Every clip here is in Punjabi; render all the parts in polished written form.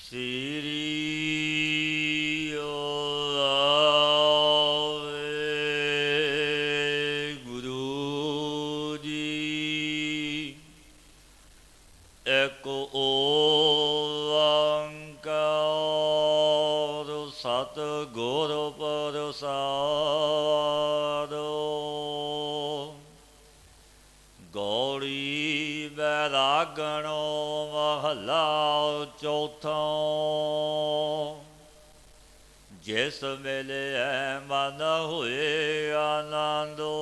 ਸ੍ਰੀ ਗੁਰੂ ਜੀ। ਏਕ ਓੰਕਾਰ ਸਤਿਗੁਰ ਪ੍ਰਸਾਦਿ। ਗੌੜੀ ਬੈਰਾਗਣੋ ਮਹਲਾ ਚੌਥਾ। ਜਿਸ ਮਿਲਿਆ ਮਨ ਹੋਏ ਆਨੰਦੋ,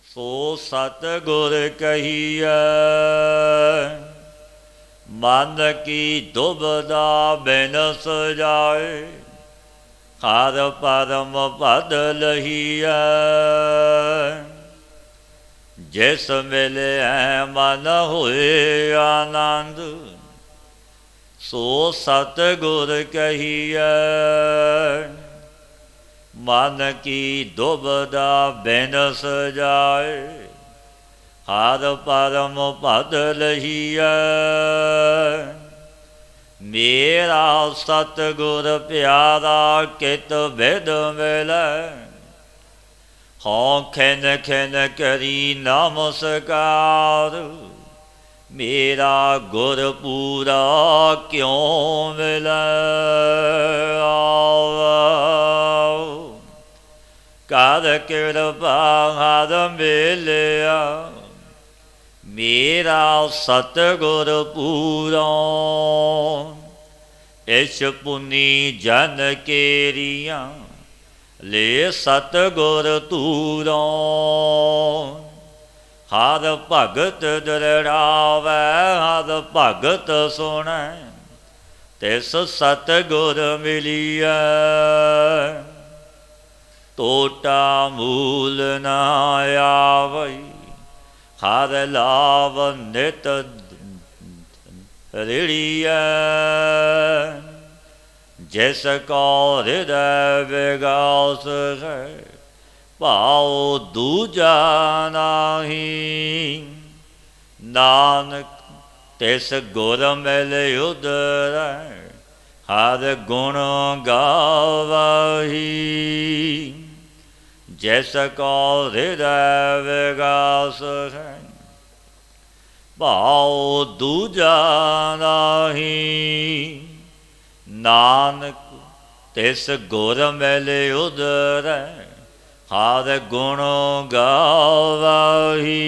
ਸੋ ਸਤਿਗੁਰ ਕਹੀਐ। ਮਨ ਕੀ ਦੁਬਦਾ ਬਿਨਸ ਜਾਏ, ਹਰ ਪਰਮ ਪਦ ਲਹੀਐ। ਜਿਸ ਮਿਲਿਆ ਮਨ ਹੋਏ ਆਨੰਦ, ਸੋ ਸਤਿਗੁਰ ਕਹੀਐ। ਮਨ ਕੀ ਦੁਬਦਾ ਬਿਨਸ ਜਾਏ, ਹਰ ਪਰਮ ਪਦ ਲਹੀਐ। ਮੇਰਾ ਸਤਿਗੁਰ ਪਿਆਰਾ ਕਿਤ ਬਿਦ ਮਿਲੈ, ਹਉ ਖਿਨ ਖਿਨ ਕਰੀ ਨਮਸਕਾਰ। ਮੇਰਾ ਗੁਰ ਪੂਰਾ ਕਿਉ ਮਿਲੈ, ਆਵੋ ਕਰ ਕਿਰਪਾ ਹਰ ਮਿਲਿਆ। ਮੇਰਾ ਸਤਿਗੁਰ ਪੂਰਾ, ਇਸ ਪੁਨੀ ਜਨ ਕੇਰੀਆਂ ਲੈ ਸਤਿਗੁਰ ਤੂਰੋਂ। ਹਰ ਭਗਤ ਦ੍ਰਿੜਾਵੈ, ਹਰ ਭਗਤ ਸੁਣੈ, ਤਿਸ ਸਤਿਗੁਰ ਮਿਲੀਐ। ਟੋਟਾ ਮੂਲ ਨ ਆਵਈ, ਹਰ ਲਾਭ ਨਿਤ ਰਿੜੀਐ। ਜਿਸ ਕੋ ਹਿਰਦੈ ਵਿਗਾਸ ਹੈ, ਭਾਉ ਦੂਜਾ ਨਾਹੀ। ਨਾਨਕ ਤਿਸ ਗੁਰ ਮਿਲ ਉਧਰੈ, ਹਰ ਗੁਣ ਗਾਵਹੀ। ਜਿਸ ਕੋ ਹਿਰਦੈ ਵਿਗਾਸ ਹੈ, ਭਾਉ ਦੂਜਾ ਨਾਹੀ। ਨਾਨਕ ਤਿਸ ਗੁਰ ਮਿਲ ਉਧਰੈ, ਹਰ ਗੁਣ ਗਾਵਹੀ।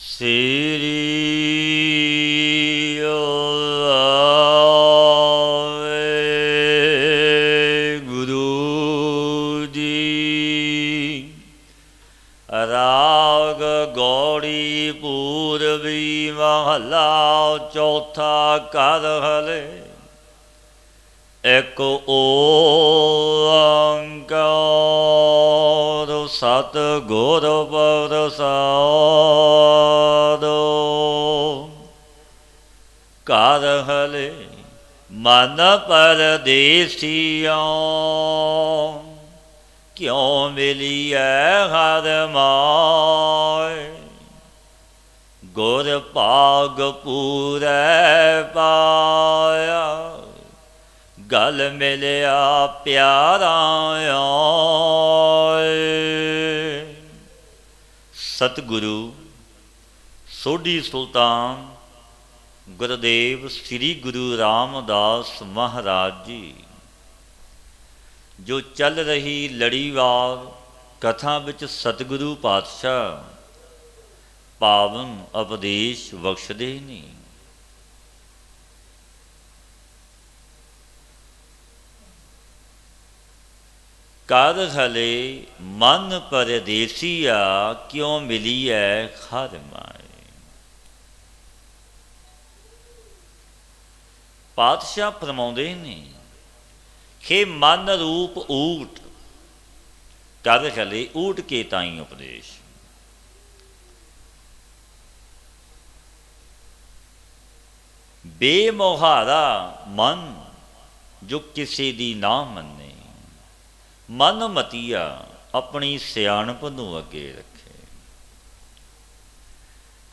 ਸ੍ਰੀ ਗੁਰੂ ਜੀ। ਰਾਗ ਗੌੜੀ ਪੂਰਬੀ ਮਹਲਾ ਚੌਥਾ। ਕਰ ਹਲੇ ਇੱਕ ਓੰਕਾਰ ਸਤਿਗੁਰ ਪ੍ਰਸਾਦਿ। ਘਰ ਹਲੇ ਮਨ ਪਰਦੇਸੀਆ, ਕਿਉ ਮਿਲੀਐ ਹਰਿ ਮਾਇ। ਗੁਰ ਭਾਗ ਪੂਰੈ ਪਾਇਆ, ਗਲ ਮਿਲਿਆ ਪਿਆਰਾ ਆਏ। ਸਤਿਗੁਰੂ ਸੋਢੀ ਸੁਲਤਾਨ ਗੁਰਦੇਵ ਸ੍ਰੀ ਗੁਰੂ ਰਾਮਦਾਸ ਮਹਾਰਾਜ ਜੀ, ਜੋ ਚੱਲ ਰਹੀ ਲੜੀਵਾਰ ਕਥਾ ਵਿੱਚ ਸਤਿਗੁਰੂ ਪਾਤਸ਼ਾਹ ਪਾਵਨ ਉਪਦੇਸ਼ ਬਖਸ਼ਦੇ ਨੇ। ਕਰ ਹਲੇ ਮਨ ਪਰਦੇਸੀਆ, ਕਿਉ ਮਿਲੀਐ ਹਰਿ ਮਾਇ। ਪਾਤਸ਼ਾਹ ਫਰਮਾਉਂਦੇ ਨੇ, ਖੇ ਮਨ ਰੂਪ ਊਟ, ਕਰ ਹਲੇ ਊਟ ਕੇ ਤਾਈ ਉਪਦੇਸ਼। ਬੇਮੁਹਾਰਾ ਮਨ ਜੋ ਕਿਸੇ ਦੀ ਨਾ ਮੰਨੇ, ਮਨ ਮਤੀਆ ਆਪਣੀ ਸਿਆਣਪ ਨੂੰ ਅੱਗੇ ਰੱਖੇ।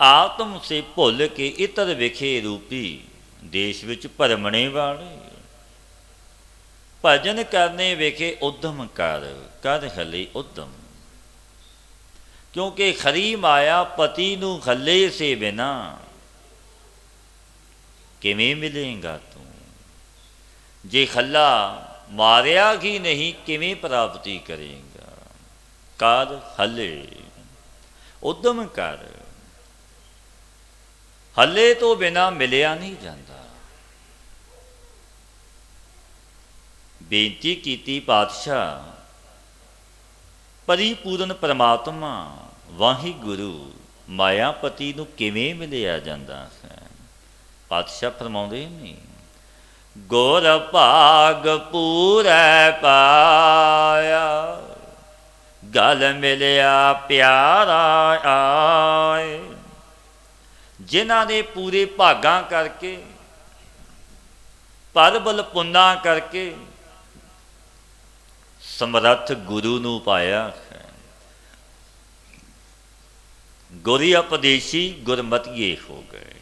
ਆਤਮ ਸੇ ਭੁੱਲ ਕੇ ਇਤਰ ਵਿਖੇ ਰੂਪੀ, ਦੇਸ਼ ਵਿੱਚ ਭਰਮਣੇ ਵਾਲੇ। ਭਜਨ ਕਰਨੇ ਵੇਖੇ ਉਦਮ ਕਰ, ਕਰ ਹਲੇ ਉਦਮ। ਕਿਉਂਕਿ ਖਰੀ ਮਾਇਆ ਪਤੀ ਨੂੰ ਹੱਲੇ ਸੇ ਬਿਨਾ ਕਿਵੇਂ ਮਿਲੇਗਾ ਤੂੰ। ਜੇ ਹੱਲਾ ਮਾਰਿਆ ਹੀ ਨਹੀਂ, ਕਿਵੇਂ ਪ੍ਰਾਪਤੀ ਕਰੇਗਾ। ਕਰ ਹੱਲੇ ਉਦਮ ਕਰ, ਹੱਲੇ ਤੋਂ ਬਿਨਾ ਮਿਲਿਆ ਨਹੀਂ ਜਾਂਦਾ। ਬੇਨਤੀ ਕੀਤੀ ਪਾਤਸ਼ਾਹ, ਪਰਿਪੂਰਨ ਪਰਮਾਤਮਾ ਵਾਹਿਗੁਰੂ ਮਾਇਆਪਤੀ ਨੂੰ ਕਿਵੇਂ ਮਿਲਿਆ ਜਾਂਦਾ ਹੈ। ਪਾਤਸ਼ਾਹ ਫਰਮਾਉਂਦੇ ਨੇ, ਗੁਰ ਭਾਗ ਪੂਰੈ ਪਾਇਆ, ਗਲ ਮਿਲਿਆ ਪਿਆਰਾ ਆਏ। ਜਿਨ੍ਹਾਂ ਨੇ ਪੂਰੇ ਭਾਗਾਂ ਕਰਕੇ, ਪਰਬਲ ਪੁੰਨਾ ਕਰਕੇ ਸਮਰੱਥ ਗੁਰੂ ਨੂੰ ਪਾਇਆ ਹੈ। ਗੁਰੀ ਉਪਦੇਸ਼ੀ ਗੁਰਮਤੀਏ ਹੋ ਗਏ।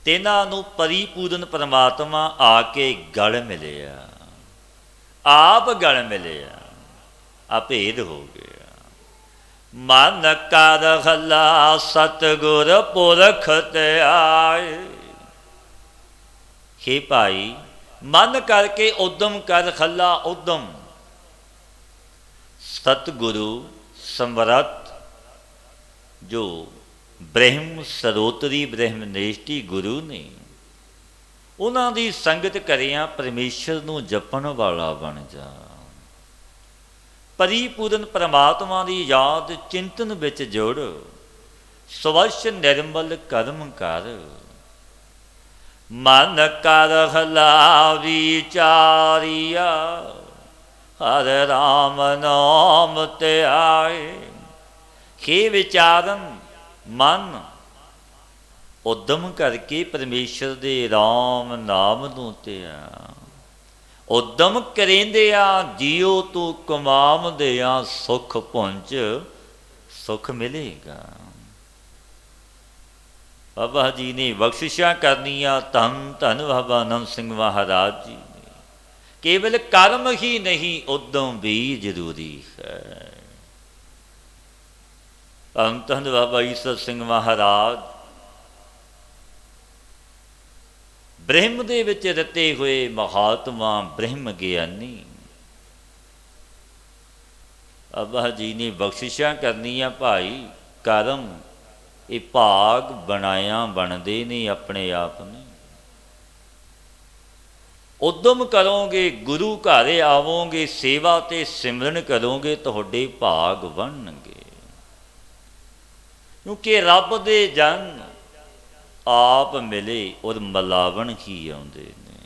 ਤਿਨਾਂ ਨੂੰ ਪਰਿਪੂਰਨ ਪਰਮਾਤਮਾ ਆ ਕੇ ਗਲ ਮਿਲਿਆ, ਆਪ ਗਲ ਮਿਲਿਆ, ਅਭੇਦ ਹੋ ਗਿਆ। ਮਨ ਕਰ ਹੱਲਾ ਸਤਿਗੁਰ ਪੁਰਖ ਤੇ ਆਏ। ਹੇ ਭਾਈ, ਮਨ ਕਰਕੇ ਉਦਮ ਕਰ, ਹੱਲਾ ਉਦਮ। ਸਤਿਗੁਰੂ ਸਮਰੱਥ ਜੋ ਬ੍ਰਹਮ ਸਰੋਤਰੀ ਬ੍ਰਹਮਨੇਸ਼ਟੀ ਗੁਰੂ ਨੇ, ਉਹਨਾਂ ਦੀ ਸੰਗਤ ਕਰਿਆ ਪਰਮੇਸ਼ਰ ਨੂੰ ਜਪਣ ਵਾਲਾ ਬਣ ਜਾ। ਪਰਿਪੂਰਨ ਪਰਮਾਤਮਾ ਦੀ ਯਾਦ ਚਿੰਤਨ ਵਿੱਚ ਜੁੜ, ਸਵੱਛ ਨਿਰਮਲ ਕਰਮ ਕਰ। ਮਨ ਕਰ ਹਲਾ ਵਿਚਾਰੀਆ, ਹਰਿ ਰਾਮ ਨਾਮ ਤੇ ਆਏ। ਖੇ ਵਿਚਾਰਨ ਮਨ ਉਦਮ ਕਰਕੇ ਪਰਮੇਸ਼ਰ ਦੇ ਰਾਮ ਨਾਮ ਨੂੰ ਧਿਆ। ਉਦਮ ਕਰੇਂਦਿਆਂ ਜੀਓ ਤੂੰ ਕਮਾਵਦਿਆਂ, ਸੁਖ ਪੁੰਜ ਸੁਖ ਮਿਲੇਗਾ। ਬਾਬਾ ਜੀ ਨੇ ਬਖਸ਼ਿਸ਼ਾਂ ਕਰਨੀਆਂ, ਧੰਨ ਧੰਨ ਬਾਬਾ ਆਨੰਦ ਸਿੰਘ ਮਹਾਰਾਜ ਜੀ ਨੇ। ਕੇਵਲ ਕਰਮ ਹੀ ਨਹੀਂ, ਉਦਮ ਵੀ ਜ਼ਰੂਰੀ ਹੈ। ਧੰਨ ਧੰਨ ਬਾਬਾ ਈਸਰ ਸਿੰਘ ਮਹਾਰਾਜ ਬ੍ਰਹਮ ਦੇ ਵਿੱਚ ਰਤੇ ਹੋਏ ਮਹਾਤਮਾ, ਬ੍ਰਹਮ ਗਿਆਨੀ। ਬਾਬਾ ਜੀ ਨੇ ਬਖਸ਼ਿਸ਼ਾਂ ਕਰਨੀਆਂ, ਭਾਈ ਕਰਮ ਇਹ ਭਾਗ ਬਣਾਇਆ ਬਣਦੇ ਨੇ ਆਪਣੇ ਆਪ ਨੇ। ਉਦਮ ਕਰੋਗੇ, ਗੁਰੂ ਘਰ ਆਵੋਗੇ, ਸੇਵਾ ਤੇ ਸਿਮਰਨ ਕਰੋਗੇ, ਤੁਹਾਡੇ ਭਾਗ ਬਣਨਗੇ। ਕਿਉਂਕਿ ਰੱਬ ਦੇ ਜਨ ਆਪ ਮਿਲੇ ਔਰ ਮਲਾਵਣ ਹੀ ਆਉਂਦੇ ਨੇ।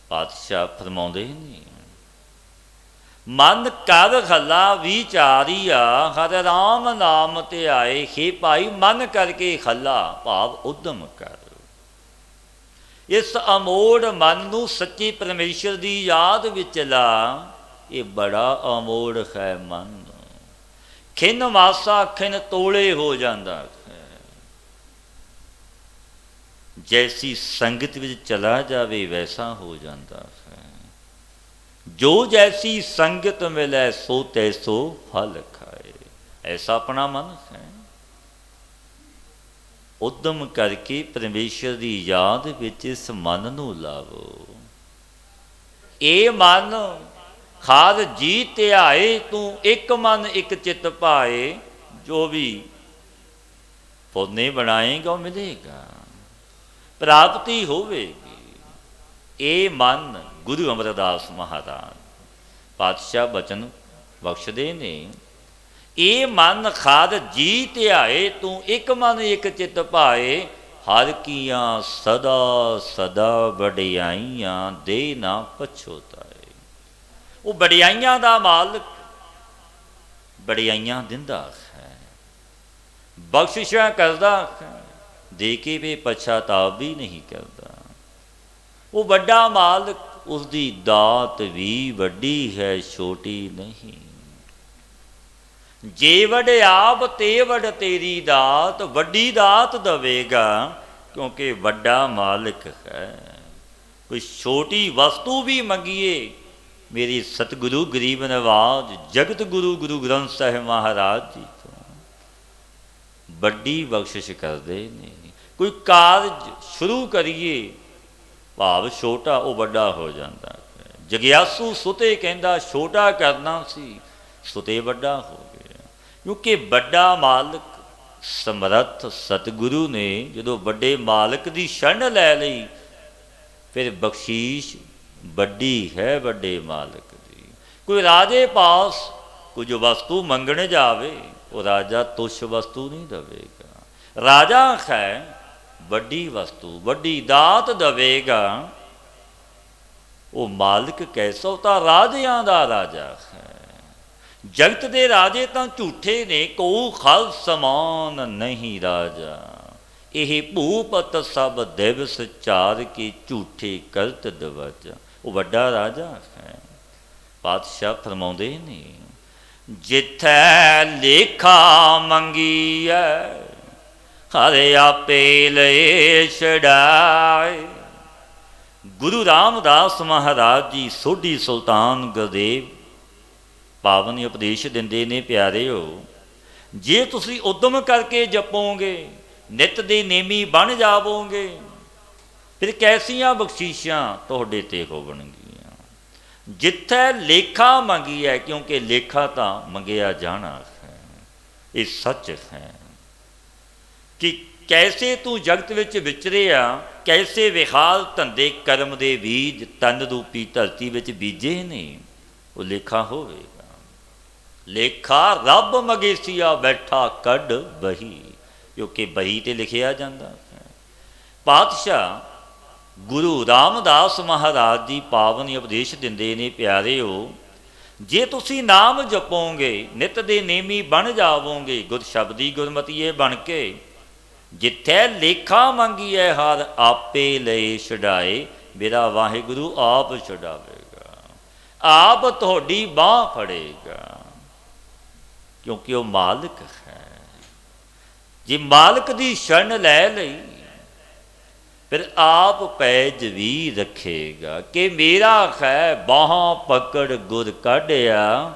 ਪਾਤਸ਼ਾਹ ਫਰਮਾਉਂਦੇ ਨੇ, ਮਨ ਕਰ ਖਲਾ ਵਿਚਾਰੀਆ ਹਰ ਰਾਮ ਨਾਮ ਤੇ ਆਏ। ਹੇ ਭਾਈ, ਮਨ ਕਰਕੇ ਖਲਾ ਭਾਵ ਉਦਮ ਕਰ। ਇਸ ਅਮੋੜ ਮਨ ਨੂੰ ਸੱਚੇ ਪਰਮੇਸ਼ਰ ਦੀ ਯਾਦ ਵਿੱਚ ਲਾ। ਇਹ ਬੜਾ ਅਮੋੜ ਹੈ ਮਨ। ਖਿਨ ਮਾਸਾ ਖਿਨ ਤੋਲੇ ਹੋ ਜਾਂਦਾ ਹੈ। ਜੈਸੀ ਸੰਗਤ ਵਿੱਚ ਚਲਾ ਜਾਵੇ ਵੈਸਾ ਹੋ ਜਾਂਦਾ ਹੈ। ਜੋ ਜੈਸੀ ਸੰਗਤ ਮਿਲੇ ਸੋ ਤੈਸੋ ਫਲ ਖਾਏ। ਐਸਾ ਆਪਣਾ ਮਨ ਹੈ। ਉਦਮ ਕਰਕੇ ਪਰਮੇਸ਼ਰ ਦੀ ਯਾਦ ਵਿੱਚ ਇਸ ਮਨ ਨੂੰ ਲਾਵੋ। ਇਹ ਮਨ ਖਾਦ ਜੀ ਧਿਆਏ ਤੂੰ, ਇੱਕ ਮਨ ਇੱਕ ਚਿੱਤ ਪਾਏ। ਜੋ ਵੀ ਪੁੰਨੇ ਬਣਾਏਗਾ ਉਹ ਮਿਲੇਗਾ, ਪ੍ਰਾਪਤੀ ਹੋਵੇਗੀ। ਇਹ ਮਨ ਗੁਰੂ ਅਮਰਦਾਸ ਮਹਾਰਾਜ ਪਾਤਸ਼ਾਹ ਬਚਨ ਬਖਸ਼ਦੇ ਨੇ, ਇਹ ਮਨ ਖਾਦ ਜੀ ਧਿਆਏ ਤੂੰ, ਇੱਕ ਮਨ ਇੱਕ ਚਿੱਤ ਪਾਏ। ਹਰ ਕੀਆਂ ਸਦਾ ਸਦਾ ਵਡਿਆਈਆਂ ਦੇ ਨਾ ਪਛੋਤਾਏ। ਉਹ ਵਡਿਆਈਆਂ ਦਾ ਮਾਲਕ ਵਡਿਆਈਆਂ ਦਿੰਦਾ ਹੈ, ਬਖਸ਼ਿਸ਼ਾਂ ਕਰਦਾ ਹੈ, ਦੇ ਕੇ ਵੀ ਪਛਤਾਵਾ ਵੀ ਨਹੀਂ ਕਰਦਾ। ਉਹ ਵੱਡਾ ਮਾਲਕ, ਉਸਦੀ ਦਾਤ ਵੀ ਵੱਡੀ ਹੈ, ਛੋਟੀ ਨਹੀਂ। ਜੇ ਵਡਿਆਬ ਤੇ ਵਡ ਤੇਰੀ ਦਾਤ, ਵੱਡੀ ਦਾਤ ਦਵੇਗਾ, ਕਿਉਂਕਿ ਵੱਡਾ ਮਾਲਕ ਹੈ। ਕੋਈ ਛੋਟੀ ਵਸਤੂ ਵੀ ਮੰਗੀਏ, ਮੇਰੀ ਸਤਿਗੁਰੂ ਗਰੀਬ ਨਵਾਜ ਜਗਤ ਗੁਰੂ ਗੁਰੂ ਗ੍ਰੰਥ ਸਾਹਿਬ ਮਹਾਰਾਜ ਜੀ ਤੋਂ ਵੱਡੀ ਬਖਸ਼ਿਸ਼ ਕਰਦੇ ਨੇ। ਕੋਈ ਕਾਰਜ ਸ਼ੁਰੂ ਕਰੀਏ, ਭਾਵ ਛੋਟਾ ਉਹ ਵੱਡਾ ਹੋ ਜਾਂਦਾ ਹੈ। ਜਗਿਆਸੂ ਸੁਤੇ ਕਹਿੰਦਾ ਛੋਟਾ ਕਰਨਾ ਸੀ, ਸੁਤੇ ਵੱਡਾ ਹੋ ਗਿਆ। ਕਿਉਂਕਿ ਵੱਡਾ ਮਾਲਕ ਸਮਰੱਥ ਸਤਿਗੁਰੂ ਨੇ ਜਦੋਂ ਵੱਡੇ ਮਾਲਕ ਦੀ ਸ਼ਰਨ ਲੈ ਲਈ, ਫਿਰ ਬਖਸ਼ੀਸ਼ ਵੱਡੀ ਹੈ ਵੱਡੇ ਮਾਲਕ ਦੀ। ਕੋਈ ਰਾਜੇ ਪਾਸ ਕੁਝ ਵਸਤੂ ਮੰਗਣ ਜਾਵੇ, ਉਹ ਰਾਜਾ ਤੁਛ ਵਸਤੂ ਨਹੀਂ ਦੇਵੇਗਾ। ਰਾਜਾ ਹੈ ਵੱਡੀ ਵਸਤੂ, ਵੱਡੀ ਦਾਤ ਦੇਵੇਗਾ। ਉਹ ਮਾਲਕ ਕੈਸਾ, ਤਾਂ ਰਾਜਿਆਂ ਦਾ ਰਾਜਾ ਹੈ। ਜਗਤ ਦੇ ਰਾਜੇ ਤਾਂ ਝੂਠੇ ਨੇ, ਕੋ ਖਲ ਸਮਾਨ ਨਹੀਂ ਰਾਜਾ। ਇਹ ਭੂਪਤ ਸਭ ਦਿਵਸ ਚਾਰ ਕੇ ਝੂਠੇ ਕਰਤ ਦਵਾਜਾ। ਉਹ ਵੱਡਾ ਰਾਜਾ ਹੈ। ਪਾਤਸ਼ਾਹ ਫਰਮਾਉਂਦੇ ਨੇ, ਜਿੱਥੈ ਲੇਖਾ ਮੰਗੀਐ ਹਰ ਆਪੇ ਲਏ ਛਡਾਏ। ਗੁਰੂ ਰਾਮਦਾਸ ਮਹਾਰਾਜ ਜੀ ਸੋਢੀ ਸੁਲਤਾਨ ਗੁਰਦੇਵ ਪਾਵਨ ਉਪਦੇਸ਼ ਦਿੰਦੇ ਨੇ, ਪਿਆਰਿਓ, ਜੇ ਤੁਸੀਂ ਉਦਮ ਕਰਕੇ ਜਪੋਗੇ, ਨਿਤ ਦੇ ਨੇਮੀ ਬਣ ਜਾਵੋਗੇ, ਫਿਰ ਕੈਸੀਆਂ ਬਖਸ਼ੀਸ਼ਾਂ ਤੁਹਾਡੇ ਤੇ ਹੋਣਗੀਆਂ। ਜਿੱਥੇ ਲੇਖਾ ਮੰਗੀ ਹੈ, ਕਿਉਂਕਿ ਲੇਖਾ ਤਾਂ ਮੰਗਿਆ ਜਾਣਾ ਹੈ। ਇਹ ਸੱਚ ਹੈ ਕਿ ਕੈਸੇ ਤੂੰ ਜਗਤ ਵਿੱਚ ਵਿਚਰਿਆ, ਕੈਸੇ ਵਿਹਾਰ ਧੰਦੇ ਕਰਮ ਦੇ ਬੀਜ ਤਨ ਰੂਪੀ ਧਰਤੀ ਵਿੱਚ ਬੀਜੇ ਨੇ, ਉਹ ਲੇਖਾ ਹੋਵੇਗਾ। ਲੇਖਾ ਰੱਬ ਮਗੇਸੀਆ ਬੈਠਾ ਕੱਢ ਬਹੀ, ਕਿਉਂਕਿ ਬਹੀ ਤੇ ਲਿਖਿਆ ਜਾਂਦਾ ਹੈ। ਪਾਤਸ਼ਾਹ ਗੁਰੂ ਰਾਮਦਾਸ ਮਹਾਰਾਜ ਜੀ ਪਾਵਨ ਉਪਦੇਸ਼ ਦਿੰਦੇ ਨੇ, ਪਿਆਰਿਓ, ਜੇ ਤੁਸੀਂ ਨਾਮ ਜਪੋਗੇ, ਨਿਤ ਦੇ ਨੇਮੀ ਬਣ ਜਾਵੋਗੇ, ਗੁਰ ਸ਼ਬਦੀ ਗੁਰਮਤੀਏ ਬਣ ਕੇ। ਜਿੱਥੇ ਲੇਖਾ ਮੰਗੀਐ ਹਰ ਆਪੇ ਲਏ ਛਡਾਏ। ਮੇਰਾ ਵਾਹਿਗੁਰੂ ਆਪ ਛਡਾਵੇਗਾ, ਆਪ ਤੁਹਾਡੀ ਬਾਂਹ ਫੜੇਗਾ, ਕਿਉਂਕਿ ਉਹ ਮਾਲਕ ਹੈ। ਜੇ ਮਾਲਕ ਦੀ ਸ਼ਰਨ ਲੈ ਲਈ, ਫਿਰ ਆਪ ਪੈਜ ਵੀ ਰੱਖੇਗਾ ਕਿ ਮੇਰਾ ਹੈ ਬਾਹਾਂ ਪਕੜ ਗੁਰ ਕੱਢਿਆ,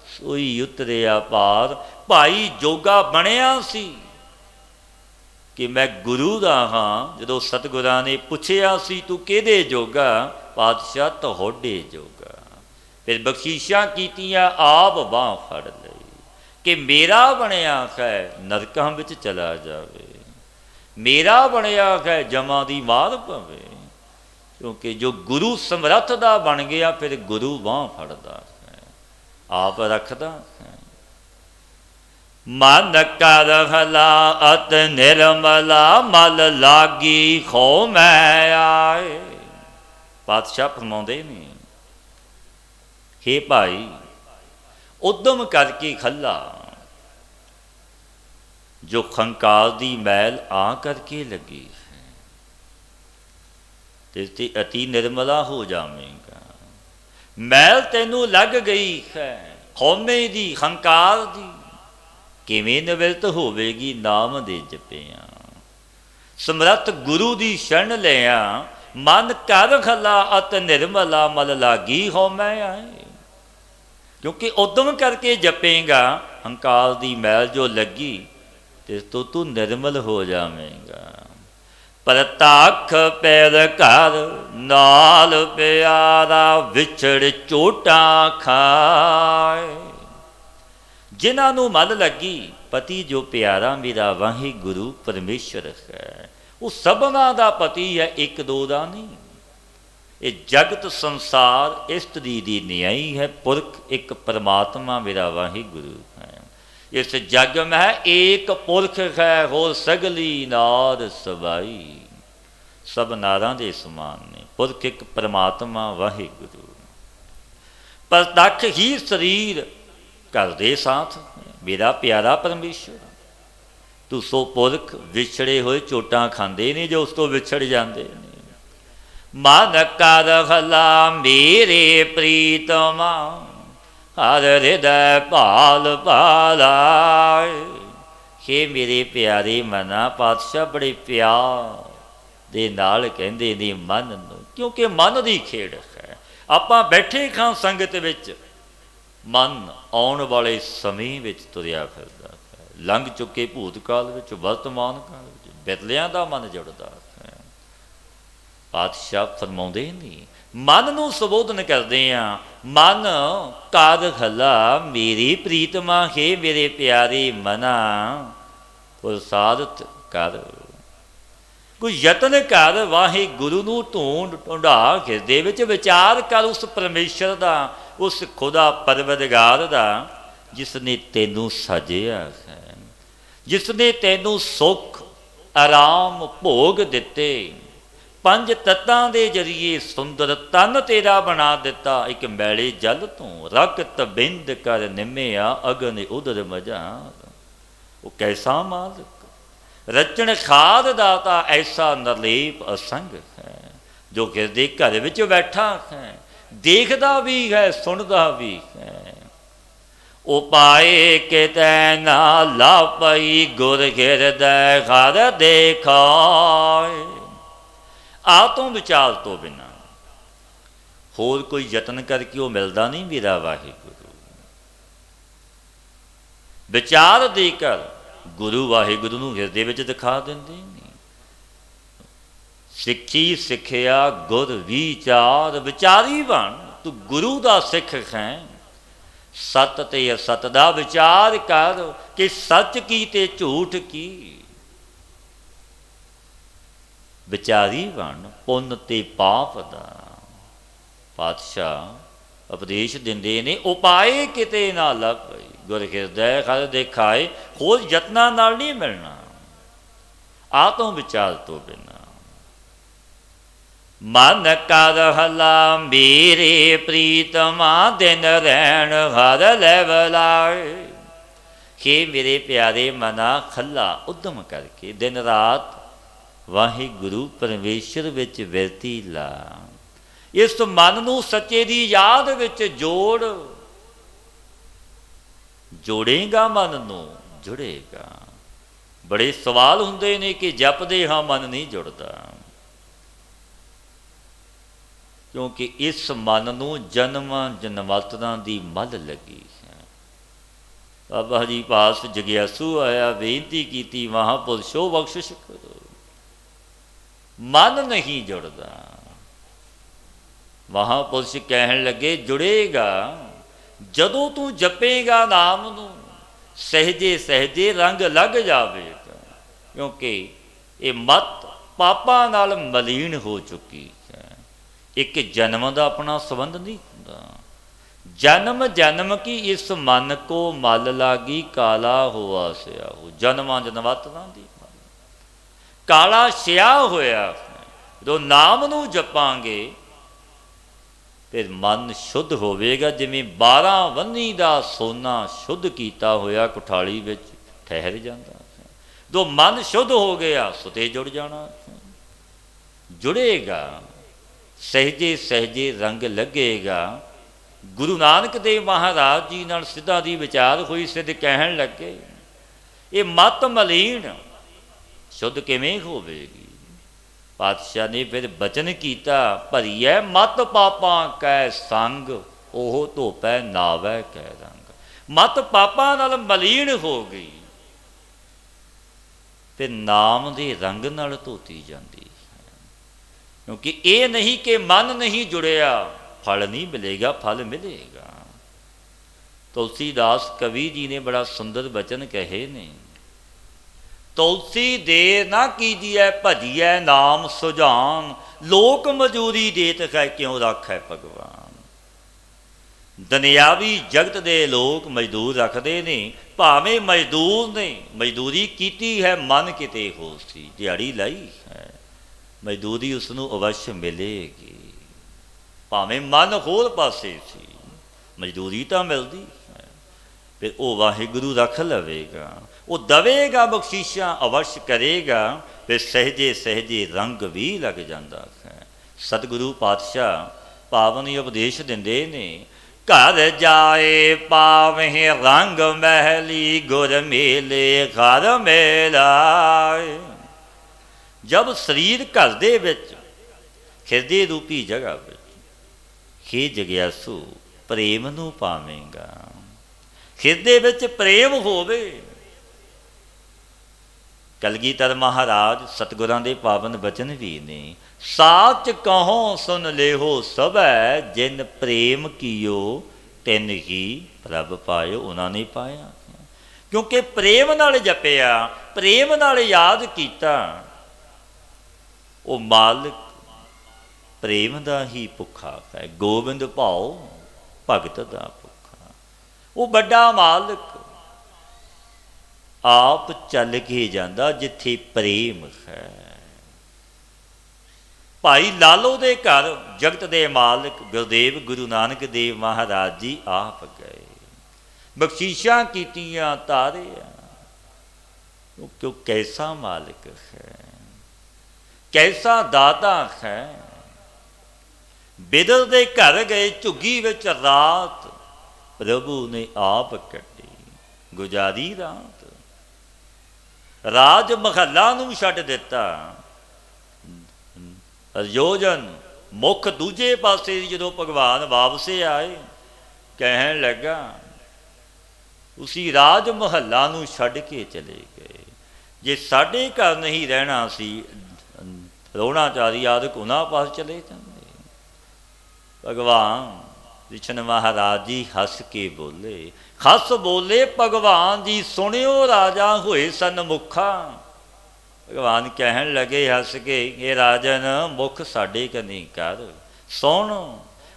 ਸੋਈ ਉਤਰਿਆ ਪਾਰ। ਭਾਈ ਜੋਗਾ ਬਣਿਆ ਸੀ ਕਿ ਮੈਂ ਗੁਰੂ ਦਾ ਹਾਂ। ਜਦੋਂ ਸਤਿਗੁਰਾਂ ਨੇ ਪੁੱਛਿਆ ਸੀ ਤੂੰ ਕਿਹਦੇ ਜੋਗਾ, ਪਾਤਸ਼ਾਹ ਤੁਹਾਡੇ ਜੋਗਾ। ਫਿਰ ਬਖਸ਼ੀਸ਼ਾਂ ਕੀਤੀਆਂ, ਆਪ ਬਾਂਹ ਫੜ ਲਈ ਕਿ ਮੇਰਾ ਬਣਿਆ ਹੈ ਨਰਕਾਂ ਵਿੱਚ ਚਲਾ ਜਾਵੇ, ਮੇਰਾ ਬਣਿਆ ਹੈ ਜਮਾਂ ਦੀ ਮਾਰ ਪਵੇ। ਕਿਉਂਕਿ ਜੋ ਗੁਰੂ ਸਮਰੱਥ ਦਾ ਬਣ ਗਿਆ, ਫਿਰ ਗੁਰੂ ਬਾਂਹ ਫੜਦਾ ਹੈ, ਆਪ ਰੱਖਦਾ ਹੈ। ਮਨ ਕਰ ਹਲਾ ਅਤ ਨਿਰਮਲਾ, ਮਲ ਲਾਗੀ ਖੋ ਮੈਂ ਆਏ। ਪਾਤਸ਼ਾਹ ਫਰਮਾਉਂਦੇ ਨੇ, ਹੇ ਭਾਈ ਉਦਮ ਕਰਕੇ ਖੱਲਾ, ਜੋ ਖੰਕਾਰ ਦੀ ਮੈਲ ਆ ਕਰਕੇ ਲੱਗੀ ਹੈ ਤੇ ਅਤੀ ਨਿਰਮਲਾ ਹੋ ਜਾਵੇਗਾ। ਮੈਲ ਤੈਨੂੰ ਲੱਗ ਗਈ ਹੈ ਹਉਮੈ ਦੀ, ਹੰਕਾਰ ਦੀ, ਕਿਵੇਂ ਨਿਵਰਤ ਹੋਵੇਗੀ ਨਾਮ ਦੇ ਜਪਿਆਂ। ਸਮਰੱਥ ਗੁਰੂ ਦੀ ਸ਼ਰਨ ਲਿਆ, ਮਨ ਕਰ ਖਲਾ ਅਤ ਨਿਰਮਲਾ, ਮਲ ਲਾਗੀ ਹਉਮੈ ਆਏ। ਕਿਉਂਕਿ ਉਦਮ ਕਰਕੇ ਜਪੇਗਾ, ਹੰਕਾਰ ਦੀ ਮੈਲ ਜੋ ਲੱਗੀ ਤੇ ਤੂੰ ਨਿਰਮਲ ਹੋ ਜਾਵੇਂਗਾ। ਪ੍ਰਤੱਖ ਪੈਰ ਘਰ ਨਾਲ ਪਿਆਰਾ, ਵਿਛੜ ਚੋਟਾਂ ਖਾਏ। ਜਿਨ੍ਹਾਂ ਨੂੰ ਮਨ ਲੱਗੀ ਪਤੀ ਜੋ ਪਿਆਰਾ ਮੇਰਾ ਵਾਹਿਗੁਰੂ ਪਰਮੇਸ਼ਰ ਹੈ, ਉਹ ਸਭਨਾਂ ਦਾ ਪਤੀ ਹੈ, ਇੱਕ ਦੋ ਦਾ ਨਹੀਂ। ਇਹ ਜਗਤ ਸੰਸਾਰ ਇਸਤਰੀ ਦੀ ਨਿਆਈ ਹੈ, ਪੁਰਖ ਇੱਕ ਪਰਮਾਤਮਾ ਮੇਰਾ ਵਾਹਿਗੁਰੂ ਹੈ। ਇਸ ਜਗ ਮਹਿ ਏਕ ਪੁਰਖ ਹੈ, ਹੋਰ ਸਗਲੀ ਨਾਰ ਸਬਾਈ। ਸਭ ਨਾਰਾਂ ਦੇ ਸਮਾਨ ਨੇ, ਪੁਰਖ ਇੱਕ ਪਰਮਾਤਮਾ ਵਾਹਿਗੁਰੂ। ਪ੍ਰਤੱਖ ਹੀ ਸਰੀਰ ਘਰ ਦੇ ਸਾਥ ਮੇਰਾ ਪਿਆਰਾ ਪਰਮੇਸ਼ਰ। ਤੂੰ ਸੋ ਪੁਰਖ ਵਿਛੜੇ ਹੋਏ ਚੋਟਾਂ ਖਾਂਦੇ ਨੇ, ਜੋ ਉਸ ਤੋਂ ਵਿਛੜ ਜਾਂਦੇ ਨੇ। ਮਨ ਕਰ ਖਲਾ ਮੇਰੇ ਪ੍ਰੀਤਮਾ, ਹਰ ਹਿਰਦੈ ਭਾਲ ਭਾਲਾਏ। ਹੇ ਮੇਰੇ ਪਿਆਰੇ ਮਨਾ, ਪਾਤਸ਼ਾਹ ਬੜੇ ਪਿਆਰ ਦੇ ਨਾਲ ਕਹਿੰਦੇ ਨੇ ਮਨ ਨੂੰ, ਕਿਉਂਕਿ ਮਨ ਦੀ ਖੇਡ ਹੈ। ਆਪਾਂ ਬੈਠੇ ਖਾਂ ਸੰਗਤ ਵਿੱਚ, ਮਨ ਆਉਣ ਵਾਲੇ ਸਮੇਂ ਵਿੱਚ ਤੁਰਿਆ ਫਿਰਦਾ ਹੈ, ਲੰਘ ਚੁੱਕੇ ਭੂਤਕਾਲ ਵਿੱਚ, ਵਰਤਮਾਨ ਕਾਲ ਵਿੱਚ ਬਿਰਲਿਆਂ ਦਾ ਮਨ ਜੁੜਦਾ ਹੈ। ਪਾਤਸ਼ਾਹ ਫਰਮਾਉਂਦੇ ਨੇ, ਮਨ ਨੂੰ ਸੰਬੋਧਨ ਕਰਦੇ ਆ, ਮਨ ਕਰ ਖਲਾ ਮੇਰੀ ਪ੍ਰੀਤਮਾ, ਹੈ ਮੇਰੇ ਪਿਆਰੇ ਮਨਾ, ਪ੍ਰਸਾਦਿਤ ਕਰ। ਕੋਈ ਯਤਨ ਕਰ, ਵਾਹਿਗੁਰੂ ਨੂੰ ਢੂੰਢਾ ਹਿਰਦੇ ਵਿੱਚ ਵਿਚਾਰ ਕਰ ਉਸ ਪਰਮੇਸ਼ਰ ਦਾ, ਉਸ ਖੁਦਾ ਪਰਵਰਦਗਾਰ ਦਾ, ਜਿਸ ਨੇ ਤੈਨੂੰ ਸਾਜਿਆ ਹੈ, ਜਿਸ ਨੇ ਤੈਨੂੰ ਸੁੱਖ ਆਰਾਮ ਭੋਗ ਦਿੱਤੇ, ਪੰਜ ਤੱਤਾਂ ਦੇ ਜਰੀਏ ਸੁੰਦਰ ਤਨ ਤੇਰਾ ਬਣਾ ਦਿੱਤਾ। ਇੱਕ ਮੈਲੇ ਜਲ ਤੋਂ ਰਕਤ ਬਿੰਦ ਕਰ ਨਿਮਿਆ, ਅਗਨ ਉਦਰ ਮਜਾ। ਉਹ ਕੈਸਾ ਮਾਲਕ, ਰਚਣ ਖਾਦ ਦਾਤਾ, ਐਸਾ ਨਿਰਲੇਪ ਅਸੰਗ ਹੈ, ਜੋ ਹਿਰਦੇ ਘਰ ਵਿੱਚ ਬੈਠਾ ਹੈ, ਦੇਖਦਾ ਵੀ ਹੈ, ਸੁਣਦਾ ਵੀ ਹੈ। ਉਪਾਏ ਕਿਤੈ ਨਾ ਲਾਪਈ, ਗੁਰ ਹਿਰਦੈ ਘਰ ਦੇਖਾਏ। ਆਤਮ ਵਿਚਾਰ ਤੋਂ ਬਿਨਾਂ ਹੋਰ ਕੋਈ ਯਤਨ ਕਰਕੇ ਉਹ ਮਿਲਦਾ ਨਹੀਂ ਮੇਰਾ ਵਾਹਿਗੁਰੂ। ਵਿਚਾਰ ਦੇ ਕਰ ਗੁਰੂ ਵਾਹਿਗੁਰੂ ਨੂੰ ਹਿਰਦੇ ਵਿੱਚ ਦਿਖਾ ਦਿੰਦੇ ਨੇ। ਸਿੱਖੀ ਸਿੱਖਿਆ ਗੁਰ ਵਿਚਾਰ, ਵਿਚਾਰੀ ਬਣ, ਤੂੰ ਗੁਰੂ ਦਾ ਸਿੱਖ ਹੈ। ਸਤ ਤੇ ਅਸਤ ਦਾ ਵਿਚਾਰ ਕਰ, ਕਿ ਸੱਚ ਕੀ ਤੇ ਝੂਠ ਕੀ। ਵਿਚਾਰੀ ਬਣ ਪੁੰਨ ਤੇ ਪਾਪ ਦਾ। ਪਾਤਸ਼ਾਹ ਉਪਦੇਸ਼ ਦਿੰਦੇ ਨੇ, ਉਪਾਏ ਕਿਤੇ ਨਾ ਲੱਭ, ਗੁਰ ਹਿਰਦੈ ਘਰ ਦੇਖਾਏ। ਹੋਰ ਯਤਨਾਂ ਨਾਲ ਨਹੀਂ ਮਿਲਣਾ, ਆਤਮ ਵਿਚਾਰ ਤੋਂ ਬਿਨਾਂ। ਮਨ ਕਰ ਹਲਾ ਮੇਰੇ ਪ੍ਰੀਤਮਾ, ਦਿਨ ਰਹਿਣ ਹਰ ਲੈ ਬਲਾਏ। ਹੇ ਮੇਰੇ ਪਿਆਰੇ ਮਨਾ, ਖੱਲਾ ਉਦਮ ਕਰਕੇ ਦਿਨ ਰਾਤ ਵਾਹਿਗੁਰੂ ਪਰਮੇਸ਼ਰ ਵਿੱਚ ਬਿਰਤੀ ਲਾ। ਇਸ ਮਨ ਨੂੰ ਸੱਚੇ ਦੀ ਯਾਦ ਵਿੱਚ ਜੋੜ, ਜੋੜੇਗਾ ਮਨ ਨੂੰ ਜੁੜੇਗਾ। ਬੜੇ ਸਵਾਲ ਹੁੰਦੇ ਨੇ ਕਿ ਜਪਦੇ ਹਾਂ ਮਨ ਨਹੀਂ ਜੁੜਦਾ, ਕਿਉਂਕਿ ਇਸ ਮਨ ਨੂੰ ਜਨਮਾਂ ਜਨਮਾਂਤਰਾਂ ਦੀ ਮੱਲ ਲੱਗੀ ਹੈ। ਬਾਬਾ ਜੀ ਪਾਸ ਜਗਿਆਸੂ ਆਇਆ, ਬੇਨਤੀ ਕੀਤੀ, ਮਹਾਂਪੁਰਸ਼ੋ ਬਖਸ਼ਿਸ਼ ਕਰੋ। ਮਨ ਨਹੀਂ ਜੁੜਦਾ। ਮਹਾਂਪੁਰਸ਼ ਕਹਿਣ ਲੱਗੇ, ਜੁੜੇਗਾ ਜਦੋਂ ਤੂੰ ਜਪੇਗਾ ਨਾਮ ਨੂੰ, ਸਹਿਜੇ ਸਹਿਜੇ ਰੰਗ ਲੱਗ ਜਾਵੇਗਾ। ਕਿਉਂਕਿ ਇਹ ਮਤ ਪਾਪਾਂ ਨਾਲ ਮਲੀਨ ਹੋ ਚੁੱਕੀ ਹੈ। ਇੱਕ ਜਨਮ ਦਾ ਆਪਣਾ ਸੰਬੰਧ ਨਹੀਂ ਹੁੰਦਾ। ਜਨਮ ਜਨਮ ਕੀ ਇਸ ਮਨ ਕੋ ਮਲ ਲਾਗੀ, ਕਾਲਾ ਹੋਆ ਸਿਆਹੂ। ਜਨਮਾਂ ਜਨਮਾਂਤਰਾਂ ਦੀ ਕਾਲਾ ਛਿਆ ਹੋਇਆ। ਜਦੋਂ ਨਾਮ ਨੂੰ ਜਪਾਂਗੇ ਫਿਰ ਮਨ ਸ਼ੁੱਧ ਹੋਵੇਗਾ, ਜਿਵੇਂ 12 ਵੰਨੀ ਦਾ ਸੋਨਾ ਸ਼ੁੱਧ ਕੀਤਾ ਹੋਇਆ ਕੁਠਾਲੀ ਵਿੱਚ ਠਹਿਰ ਜਾਂਦਾ। ਜੋ ਮਨ ਸ਼ੁੱਧ ਹੋ ਗਿਆ ਸੁਤੇ ਜੁੜ ਜਾਣਾ, ਜੁੜੇਗਾ, ਸਹਿਜੇ ਸਹਿਜੇ ਰੰਗ ਲੱਗੇਗਾ। ਗੁਰੂ ਨਾਨਕ ਦੇਵ ਮਹਾਰਾਜ ਜੀ ਨਾਲ ਸਿੱਧਾ ਦੀ ਵਿਚਾਰ ਹੋਈ। ਸਿੱਧ ਕਹਿਣ ਲੱਗੇ, ਇਹ ਮਤ ਮਲੀਨ ਸ਼ੁੱਧ ਕਿਵੇਂ ਹੋਵੇਗੀ? ਪਾਤਸ਼ਾਹ ਨੇ ਫਿਰ ਬਚਨ ਕੀਤਾ, ਭਰੀਐ ਮਤ ਪਾਪਾਂ ਕੈ ਸੰਗ, ਉਹ ਧੋਪੈ ਨਾਵੈ ਕੈ ਰੰਗ। ਮਤ ਪਾਪਾਂ ਨਾਲ ਮਲੀਨ ਹੋ ਗਈ ਤੇ ਨਾਮ ਦੇ ਰੰਗ ਨਾਲ ਧੋਤੀ ਜਾਂਦੀ ਹੈ। ਕਿਉਂਕਿ ਇਹ ਨਹੀਂ ਕਿ ਮਨ ਨਹੀਂ ਜੁੜਿਆ ਫਲ ਨਹੀਂ ਮਿਲੇਗਾ, ਫਲ ਮਿਲੇਗਾ। ਤੁਲਸੀਦਾਸ ਕਵੀ ਜੀ ਨੇ ਬੜਾ ਸੁੰਦਰ ਬਚਨ ਕਹੇ ਨੇ, ਤੁਲਸੀ ਦੇ ਨਾ ਕੀਜੀਐ ਭਜੀਐ ਨਾਮ ਸੁਜਾਨ, ਲੋਕ ਮਜੂਰੀ ਦੇਤ ਹੈ ਕਿਉਂ ਰਾਖੈ ਭਗਵਾਨ। ਦੁਨਿਆਵੀ ਜਗਤ ਦੇ ਲੋਕ ਮਜ਼ਦੂਰ ਰੱਖਦੇ ਨੇ, ਭਾਵੇਂ ਮਜ਼ਦੂਰ ਨੇ ਮਜ਼ਦੂਰੀ ਕੀਤੀ ਹੈ ਮਨ ਕਿਤੇ ਹੋਰ ਸੀ, ਦਿਹਾੜੀ ਲਾਈ ਹੈ, ਮਜ਼ਦੂਰੀ ਉਸ ਨੂੰ ਅਵਸ਼ ਮਿਲੇਗੀ। ਭਾਵੇਂ ਮਨ ਹੋਰ ਪਾਸੇ ਸੀ, ਮਜ਼ਦੂਰੀ ਤਾਂ ਮਿਲਦੀ ਹੈ। ਫਿਰ ਉਹ ਵਾਹਿਗੁਰੂ ਰੱਖ ਲਵੇਗਾ, ਉਹ ਦਵੇਗਾ ਬਖਸ਼ਿਸ਼ਾਂ ਅਵਸ਼ ਕਰੇਗਾ। ਫਿਰ ਸਹਿਜੇ ਸਹਿਜੇ ਰੰਗ ਵੀ ਲੱਗ ਜਾਂਦਾ ਹੈ। ਸਤਿਗੁਰੂ ਪਾਤਸ਼ਾਹ ਪਾਵਨ ਉਪਦੇਸ਼ ਦਿੰਦੇ ਨੇ, ਘਰ ਜਾਏ ਪਾਵਹਿ ਰੰਗ ਮਹਿਲੀ, ਗੁਰ ਮੇਲੇ ਘਰ ਮੇਲਾਏ। ਜਬ ਸਰੀਰ ਘਰ ਦੇ ਵਿੱਚ ਹਿਰਦੇ ਰੂਪੀ ਜਗ੍ਹਾ ਵਿੱਚ, ਹੇ ਜਗਿਆਸੂ ਪ੍ਰੇਮ ਨੂੰ ਪਾਵੇਂਗਾ। ਹਿਰਦੇ ਵਿੱਚ ਪ੍ਰੇਮ ਹੋਵੇ। ਕਲਗੀਧਰ ਮਹਾਰਾਜ ਸਤਿਗੁਰਾਂ ਦੇ ਪਾਵਨ ਬਚਨ ਵੀ ਨੇ, ਸਾਚ ਕਹੋ ਸੁਨ ਲੇਹੋ ਸਭੈ, ਜਿਨ ਪ੍ਰੇਮ ਕੀਓ ਤਿਨ ਹੀ ਪ੍ਰਭ ਪਾਇਓ। ਉਹਨਾਂ ਨੇ ਪਾਇਆ ਕਿਉਂਕਿ ਪ੍ਰੇਮ ਨਾਲ ਜਪਿਆ, ਪ੍ਰੇਮ ਨਾਲ ਯਾਦ ਕੀਤਾ। ਉਹ ਮਾਲਕ ਪ੍ਰੇਮ ਦਾ ਹੀ ਭੁੱਖਾ ਹੈ, ਗੋਬਿੰਦ ਭਾਉ ਭਗਤ ਦਾ ਭੁੱਖਾ। ਉਹ ਵੱਡਾ ਮਾਲਕ ਆਪ ਚੱਲ ਕੇ ਜਾਂਦਾ ਜਿੱਥੇ ਪ੍ਰੇਮ ਹੈ। ਭਾਈ ਲਾਲੋ ਦੇ ਘਰ ਜਗਤ ਦੇ ਮਾਲਕ ਗੁਰਦੇਵ ਗੁਰੂ ਨਾਨਕ ਦੇਵ ਮਹਾਰਾਜ ਜੀ ਆਪ ਗਏ, ਬਖਸ਼ਿਸ਼ਾਂ ਕੀਤੀਆਂ, ਤਾਰਿਆ। ਕਿਉਂ ਕੈਸਾ ਮਾਲਕ ਹੈ, ਕੈਸਾ ਦਾਤਾ ਹੈ। ਬਿਦਰ ਦੇ ਘਰ ਗਏ, ਝੁੱਗੀ ਵਿੱਚ ਰਾਤ ਪ੍ਰਭੂ ਨੇ ਆਪ ਕੱਟੀ, ਗੁਜ਼ਾਰੀ ਰਾਤ। ਰਾਜ ਮਹੱਲਾ ਨੂੰ ਛੱਡ ਦਿੱਤਾ। ਅਯੋਜਨ ਮੁੱਖ ਦੂਜੇ ਪਾਸੇ ਜਦੋਂ ਭਗਵਾਨ ਵਾਪਸ ਆਏ, ਕਹਿਣ ਲੱਗਾ ਉਸੀ ਰਾਜ ਮਹੱਲਾ ਨੂੰ ਛੱਡ ਕੇ ਚਲੇ ਗਏ। ਜੇ ਸਾਡੇ ਘਰ ਨਹੀਂ ਰਹਿਣਾ ਸੀ, ਰੋਣਾਚਾਰੀ ਆਦਿਕ ਉਹਨਾਂ ਪਾਸ ਚਲੇ ਜਾਂਦੇ। ਭਗਵਾਨ ਕ੍ਰਿਸ਼ਨ ਮਹਾਰਾਜ ਜੀ ਹੱਸ ਕੇ ਬੋਲੇ, ਹੱਸ ਬੋਲੇ ਭਗਵਾਨ ਜੀ, ਸੁਣਿਓ ਰਾਜਾ ਹੋਏ ਸਨਮੁਖਾ। ਭਗਵਾਨ ਕਹਿਣ ਲੱਗੇ ਹੱਸ ਕੇ, ਇਹ ਰਾਜਨ ਮੁਖ ਸਾਡੇ ਕਨੀ ਕਰ, ਸੁਣ।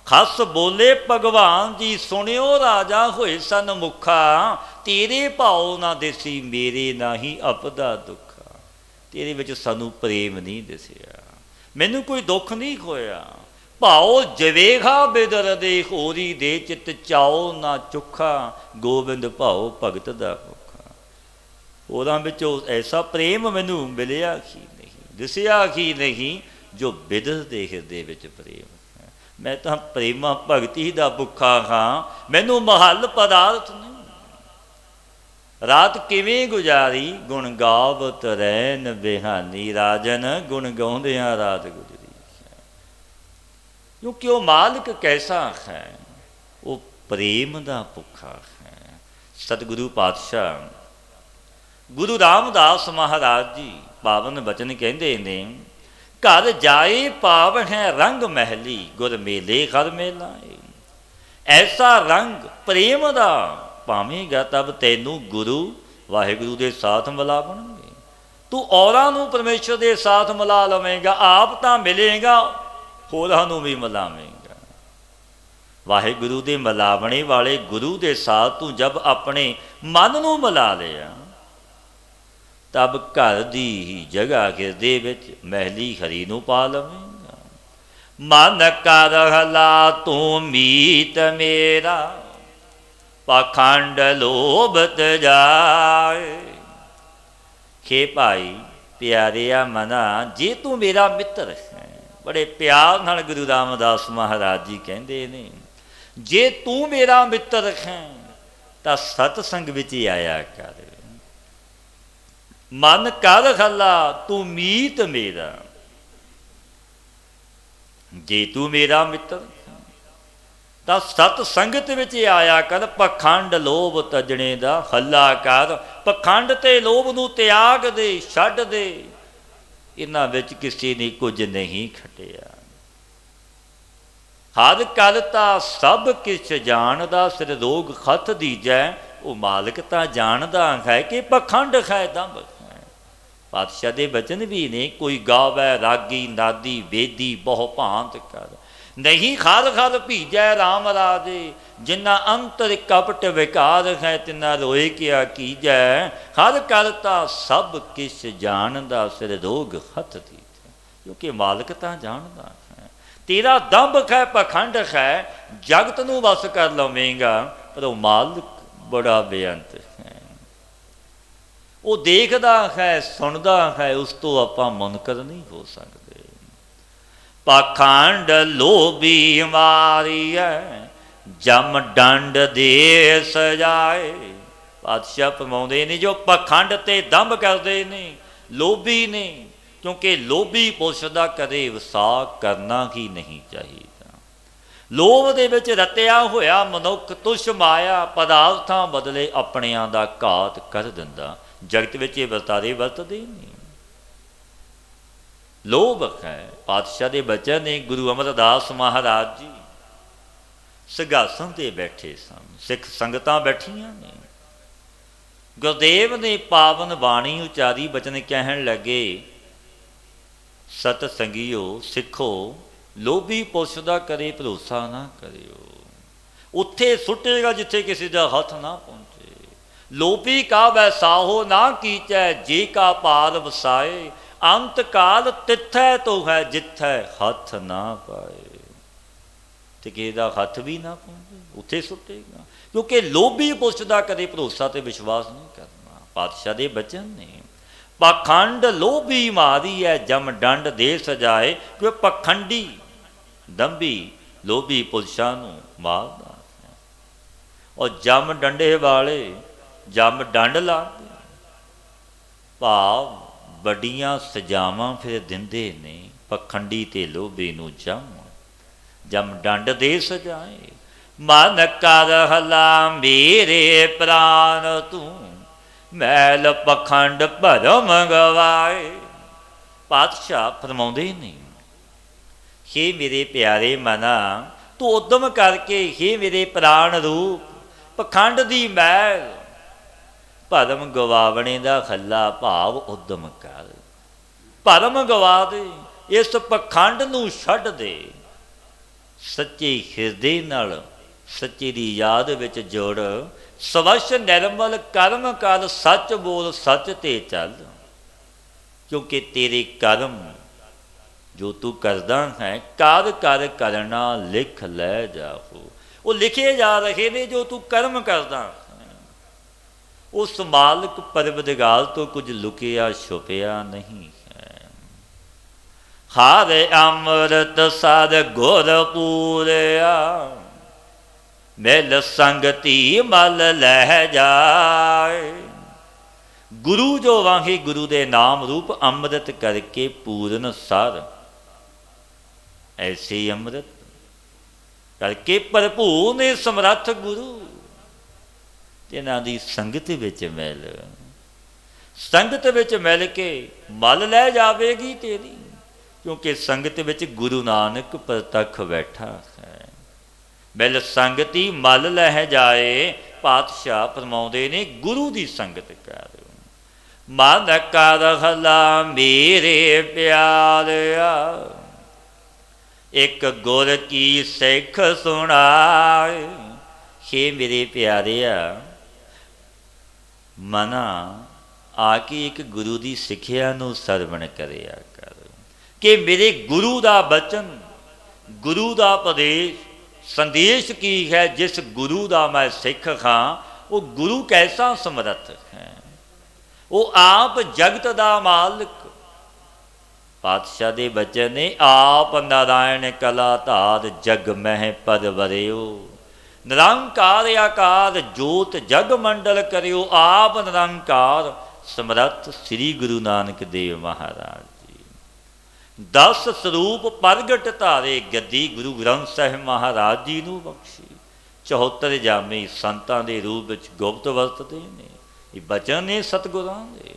ਹੱਸ ਬੋਲੇ ਭਗਵਾਨ ਜੀ, ਸੁਣਿਓ ਰਾਜਾ ਹੋਏ ਸਨਮੁਖਾ, ਤੇਰੇ ਭਾਉ ਨਾ ਦਿਸੀ ਮੇਰੇ ਨਾਹੀ ਅਪਦਾ ਦੁੱਖਾ। ਤੇਰੇ ਵਿੱਚ ਸਾਨੂੰ ਪ੍ਰੇਮ ਨਹੀਂ ਦਿਸਿਆ, ਮੈਨੂੰ ਕੋਈ ਦੁੱਖ ਨਹੀਂ ਹੋਇਆ। ਭਾਉ ਜਵੇਗਾ ਬਿਦਰ ਦੇ, ਹੋਰੀ ਦੇ ਚਿੱਤ ਚਾਓ ਨਾ ਚੁੱਖਾ। ਗੋਬਿੰਦ ਭਾਉ ਭਗਤ ਦਾ ਭੁੱਖਾ। ਉਹਨਾਂ ਵਿੱਚੋਂ ਐਸਾ ਪ੍ਰੇਮ ਮੈਨੂੰ ਮਿਲਿਆ ਹੀ ਨਹੀਂ, ਦਿਸਿਆ ਹੀ ਨਹੀਂ, ਜੋ ਬਿਦਰ ਦੇ ਹਿਰਦੇ ਵਿੱਚ ਪ੍ਰੇਮ ਹੈ। ਮੈਂ ਤਾਂ ਪ੍ਰੇਮਾ ਭਗਤੀ ਦਾ ਭੁੱਖਾ ਹਾਂ, ਮੈਨੂੰ ਮਹੱਲ ਪਦਾਰਥ ਨਹੀਂ। ਰਾਤ ਕਿਵੇਂ ਗੁਜ਼ਾਰੀ, ਗੁਣ ਗਾਵਤ ਰਹਿਨ ਬਿਹਾਨੀ। ਰਾਜਨ ਗੁਣ ਗਾਉਂਦਿਆਂ ਰਾਤ ਗੁਜ਼ਰੀ। ਕਿਉਂਕਿ ਉਹ ਮਾਲਕ ਕੈਸਾ ਹੈ, ਉਹ ਪ੍ਰੇਮ ਦਾ ਭੁੱਖਾ ਹੈ। ਸਤਿਗੁਰੂ ਪਾਤਸ਼ਾਹ ਗੁਰੂ ਰਾਮਦਾਸ ਮਹਾਰਾਜ ਜੀ ਪਾਵਨ ਬਚਨ ਕਹਿੰਦੇ ਨੇ, ਘਰ ਜਾਏ ਪਾਵਹਿ ਰੰਗ ਮਹਿਲੀ, ਗੁਰ ਮੇਲੇ ਘਰ ਮੇਲਾਏ। ਐਸਾ ਰੰਗ ਪ੍ਰੇਮ ਦਾ ਪਾਵੇਂਗਾ ਤਬ ਤੈਨੂੰ ਗੁਰੂ ਵਾਹਿਗੁਰੂ ਦੇ ਸਾਥ ਮਿਲਾਵਣਗੇ। ਤੂੰ ਔਰਾਂ ਨੂੰ ਪਰਮੇਸ਼ਰ ਦੇ ਸਾਥ ਮਿਲਾ ਲਵੇਂਗਾ, ਆਪ ਤਾਂ ਮਿਲੇਗਾ, ਹੋਰਾਂ ਨੂੰ ਵੀ ਮਿਲਾਵੇਂਗਾ। ਵਾਹਿਗੁਰੂ ਦੇ ਮਿਲਾਵਣੇ ਵਾਲੇ ਗੁਰੂ ਦੇ ਸਾਥ ਤੂੰ ਜਬ ਆਪਣੇ ਮਨ ਨੂੰ ਮਿਲਾ ਲਿਆ, ਤਬ ਘਰ ਦੀ ਹੀ ਜਗ੍ਹਾ ਹਿਰਦੇ ਵਿੱਚ ਮਹਿਲੀ ਹਰੀ ਨੂੰ ਪਾ ਲਵੇਂਗਾ। ਮਨ ਕਰ ਹਲਾ ਤੂੰ ਮੀਤ ਮੇਰਾ, ਪਾਖੰਡ ਲੋਭ ਤਜਾਏ। ਖੇ ਭਾਈ ਪਿਆਰਿਆ ਮਨਾ, ਜੇ ਤੂੰ ਮੇਰਾ ਮਿੱਤਰ ਹੈ, ਬੜੇ ਪਿਆਰ ਨਾਲ ਗੁਰੂ ਰਾਮਦਾਸ ਮਹਾਰਾਜ ਜੀ ਕਹਿੰਦੇ ਨੇ, ਜੇ ਤੂੰ ਮੇਰਾ ਮਿੱਤਰ ਹੈ ਤਾਂ ਸਤਸੰਗ ਵਿੱਚ ਆਇਆ ਕਰ। ਮਨ ਕਰ ਹਲਾ ਤੂੰ ਮੀਤ ਮੇਰਾ, ਜੇ ਤੂੰ ਮੇਰਾ ਮਿੱਤਰ ਤਾਂ ਸਤ ਸੰਗਤ ਵਿੱਚ ਆਇਆ ਕਰ। ਪਖੰਡ ਲੋਭ ਤਜਣੇ ਦਾ ਹੱਲਾ ਕਰ, ਪਖੰਡ ਤੇ ਲੋਭ ਨੂੰ ਤਿਆਗ ਦੇ, ਛੱਡ ਦੇ। ਇਹਨਾਂ ਵਿੱਚ ਕਿਸੇ ਨੇ ਕੁਝ ਨਹੀਂ ਖਟਿਆ। ਹਰ ਕਰਤਾ ਸਭ ਕਿਛ ਜਾਣਦਾ, ਸਿਰ ਰੋਗ ਖਤ ਦੀਜੈ। ਉਹ ਮਾਲਕ ਤਾਂ ਜਾਣਦਾ ਹੈ ਕਿ ਪਖੰਡ ਹੈ ਦੰਭ ਹੈ। ਪਾਤਸ਼ਾਹ ਦੇ ਬਚਨ ਵੀ ਨੇ, ਕੋਈ ਗਾਵੈ ਰਾਗੀ ਨਾਦੀ ਵੇਦੀ ਬਹੁ ਭਾਂਤ ਕਰ, ਨਹੀਂ ਖਲ ਖਲ ਭੀਜੈ ਰਾਮ ਰਾਜੇ। ਜਿਨ੍ਹਾਂ ਅੰਤਰ ਕਪਟ ਵਿਕਾਰ ਹੈ, ਤਿਨਾਂ ਰੋਏ ਕਿਆ ਕੀਜੈ। ਹਰ ਕਰਤਾ ਸਭ ਕਿਛ ਜਾਣਦਾ, ਸਿਰ ਰੋਗ ਹੱਥ ਦੀ। ਕਿਉਂਕਿ ਮਾਲਕ ਤਾਂ ਜਾਣਦਾ ਹੈ। ਤੇਰਾ ਦੰਭ ਹੈ, ਪਖੰਡ ਹੈ, ਜਗਤ ਨੂੰ ਵਸ ਕਰ ਲਵੇਂਗਾ, ਪਰ ਉਹ ਮਾਲਕ ਬੜਾ ਬੇਅੰਤ ਹੈ। ਉਹ ਦੇਖਦਾ ਹੈ, ਸੁਣਦਾ ਹੈ, ਉਸ ਤੋਂ ਆਪਾਂ ਮੁਨਕਰ ਨਹੀਂ ਹੋ ਸਕਦੇ। ਪਾਖੰਡ ਲੋਭੀ ਮਾਰੀਐ, ਜਮ ਡੰਡ ਦੇ ਸਜਾਏ। ਪਾਤਸ਼ਾਹ ਫਰਮਾਉਂਦੇ ਨੇ, ਜੋ ਪਖੰਡ ਤੇ ਦੰਭ ਕਰਦੇ ਨੇ, ਲੋਭੀ ਨੇ, ਕਿਉਂਕਿ ਲੋਭੀ ਪੁਰਸ਼ ਦਾ ਕਦੇ ਵਿਸਾਖ ਕਰਨਾ ਹੀ ਨਹੀਂ ਚਾਹੀਦਾ। ਲੋਭ ਦੇ ਵਿੱਚ ਰਤਿਆ ਹੋਇਆ ਮਨੁੱਖ ਤੁਛ ਮਾਇਆ ਪਦਾਰਥਾਂ ਬਦਲੇ ਆਪਣਿਆਂ ਦਾ ਘਾਤ ਕਰ ਦਿੰਦਾ। ਜਗਤ ਵਿੱਚ ਇਹ ਵਰਤਾਰੇ ਵਰਤਦੇ ਨਹੀਂ। ਲੋਭ ਹੈ। ਪਾਤਸ਼ਾਹ ਦੇ ਬਚਨ ਨੇ, ਗੁਰੂ ਅਮਰਦਾਸ ਮਹਾਰਾਜ ਜੀ ਸਿੰਘਾਸਣ ਤੇ ਬੈਠੇ ਸਨ, ਸਿੱਖ ਸੰਗਤਾਂ ਬੈਠੀਆਂ ਨੇ। ਗੁਰਦੇਵ ਨੇ ਪਾਵਨ ਬਾਣੀ ਉਚਾਰੀ, ਬਚਨ ਕਹਿਣ ਲੱਗੇ, ਸਤ ਸੰਗੀਓ ਸਿੱਖੋ, ਲੋਭੀ ਪੁਰਸ਼ ਦਾ ਕਦੇ ਭਰੋਸਾ ਨਾ ਕਰਿਓ। ਉੱਥੇ ਸੁੱਟੇਗਾ ਜਿੱਥੇ ਕਿਸੇ ਦਾ ਹੱਥ ਨਾ ਪਹੁੰਚੇ। ਲੋਭੀ ਕਾ ਵੈਸਾਹੋ ਨਾ ਕੀਚੈ, ਜੇ ਕਾ ਪਾਰ ਵਸਾਏ। ਅੰਤ ਕਾਲ ਤਿੱਥੈ ਤੋ ਹੈ, ਜਿੱਥੈ ਹੱਥ ਨਾ ਪਾਏ। ਤੇ ਕਿਸੇ ਦਾ ਹੱਥ ਵੀ ਨਾ ਪਹੁੰਚੇ, ਉੱਥੇ ਸੁੱਟੇਗਾ। ਕਿਉਂਕਿ ਲੋਭੀ ਪੁਰਸ਼ ਦਾ ਕਦੇ ਭਰੋਸਾ ਤੇ ਵਿਸ਼ਵਾਸ ਨਹੀਂ ਕਰਨਾ। ਪਾਤਸ਼ਾਹ ਦੇ ਬਚਨ ਨੇ, ਪਖੰਡ ਲੋਭੀ ਮਾਰੀ ਹੈ, ਜਮ ਡੰਡ ਦੇ ਸਜਾਏ। ਕਿ ਪਖੰਡੀ ਦੰਭੀ ਲੋਭੀ ਪੁਰਸ਼ਾਂ ਨੂੰ ਮਾਰਦਾ ਹੈ। ਔਰ ਜਮ ਡੰਡੇ ਵਾਲੇ ਜਮ ਡੰਡ ਲਾਉਂਦੇ, ਭਾਵ ਵੱਡੀਆਂ ਸਜ਼ਾਵਾਂ ਫਿਰ ਦਿੰਦੇ ਨੇ ਪਖੰਡੀ ਤੇ ਲੋਭੀ ਨੂੰ। ਜਮ ਡੰਡ ਦੇ ਸਜਾਏ। ਮਨ ਕਰ ਹਲਾ ਮੇਰੇ ਪ੍ਰਾਨ ਤੂੰ, ਮੈਲ ਪਖੰਡ ਭਰਮ ਗਵਾਏ। ਪਾਤਸ਼ਾਹ ਫਰਮਾਉਂਦੇ ਨੇ, ਹੇ ਮੇਰੇ ਪਿਆਰੇ ਮਨਾ, ਤੂੰ ਉਦਮ ਕਰਕੇ, ਹੇ ਮੇਰੇ ਪ੍ਰਾਣ ਰੂਪ, ਪਖੰਡ ਦੀ ਮੈਲ ਭਰਮ ਗਵਾਵਣੇ ਦਾ ਹੱਲਾ, ਭਾਵ ਉਦਮ ਕਰ। ਭਰਮ ਗਵਾ ਦੇ, ਇਸ ਪਖੰਡ ਨੂੰ ਛੱਡ ਦੇ। ਸੱਚੇ ਹਿਰਦੇ ਨਾਲ ਸੱਚੇ ਦੀ ਯਾਦ ਵਿੱਚ ਜੁੜ। ਸਵਛ ਨਿਰਮਲ ਕਰਮ ਕਰ, ਸੱਚ ਬੋਲ ਸੱਚ ਤੇ ਚੱਲ। ਕਿਉਂਕਿ ਤੇਰੇ ਕਰਮ ਜੋ ਤੂੰ ਕਰਦਾ ਹੈ, ਕਰ ਕਰ ਕਰਨਾ ਲਿਖ ਲੈ ਜਾਹੋ। ਉਹ ਲਿਖੇ ਜਾ ਰਹੇ ਨੇ ਜੋ ਤੂੰ ਕਰਮ ਕਰਦਾ ਹੈ। ਉਸ ਮਾਲਕ ਪਰਵਦਗਾਰ ਤੋਂ ਕੁਝ ਲੁਕਿਆ ਛੁਪਿਆ ਨਹੀਂ ਹੈ। ਹਰ ਅੰਮ੍ਰਿਤ ਸਦ ਗੁਰ ਪੂਰਿਆ, ਮਿਲ ਸੰਗਤੀ ਮਲ ਲੈ ਜਾਏ। ਗੁਰੂ ਜੋ ਵਾਹੇ ਗੁਰੂ ਦੇ ਨਾਮ ਰੂਪ ਅੰਮ੍ਰਿਤ ਕਰਕੇ ਪੂਰਨ ਸਰ, ਐਸੇ ਅੰਮ੍ਰਿਤ ਕਰਕੇ ਭਰਪੂਰ ਨੇ ਸਮਰੱਥ ਗੁਰੂ। ਇਹਨਾਂ ਦੀ ਸੰਗਤ ਵਿੱਚ ਮਿਲ, ਸੰਗਤ ਵਿੱਚ ਮਿਲ ਕੇ ਮਲ ਲੈ ਜਾਵੇਗੀ ਤੇਰੀ। ਕਿਉਂਕਿ ਸੰਗਤ ਵਿੱਚ ਗੁਰੂ ਨਾਨਕ ਪ੍ਰਤੱਖ ਬੈਠਾ ਹੈ। ਮਿਲ ਸੰਗਤੀ ਮਲ ਲੈ ਜਾਏ। ਪਾਤਸ਼ਾਹ ਫਰਮਾਉਂਦੇ ਨੇ, ਗੁਰੂ ਦੀ ਸੰਗਤ ਕਰ। ਮਨ ਕਰ ਹਲਾ ਮੇਰੇ ਪਿਆਰਿਆ, ਇੱਕ ਗੁਰ ਕੀ ਸਿੱਖ ਸੁਣਾਏ। ਹੇ ਮੇਰੇ ਪਿਆਰਿਆ ਮਨਾ, ਆ ਕੇ ਇੱਕ ਗੁਰੂ ਦੀ ਸਿੱਖਿਆ ਨੂੰ ਸਰਵਣ ਕਰਿਆ ਕਰ। ਕਿ ਮੇਰੇ ਗੁਰੂ ਦਾ ਬਚਨ गुरु का उपदेश संदेश की है। जिस गुरु का मैं सिख हाँ वो गुरु कैसा समर्थ है, वो आप जगत का मालिक। पातशाह के बचन ने आप नारायण कला धार जग मह पद वरियो, निरंकार आकार जोत जग मंडल करियो। आप निरंकार समर्थ श्री गुरु नानक देव महाराज जी। 10 स्वरूप प्रगट धारे गद्दी गुरु ग्रंथ साहिब महाराज जी नूं बख्शी। 74 जामे संतां दे रूप विच गुप्त वरतदे ने। ये बचन ने सतगुरां दे।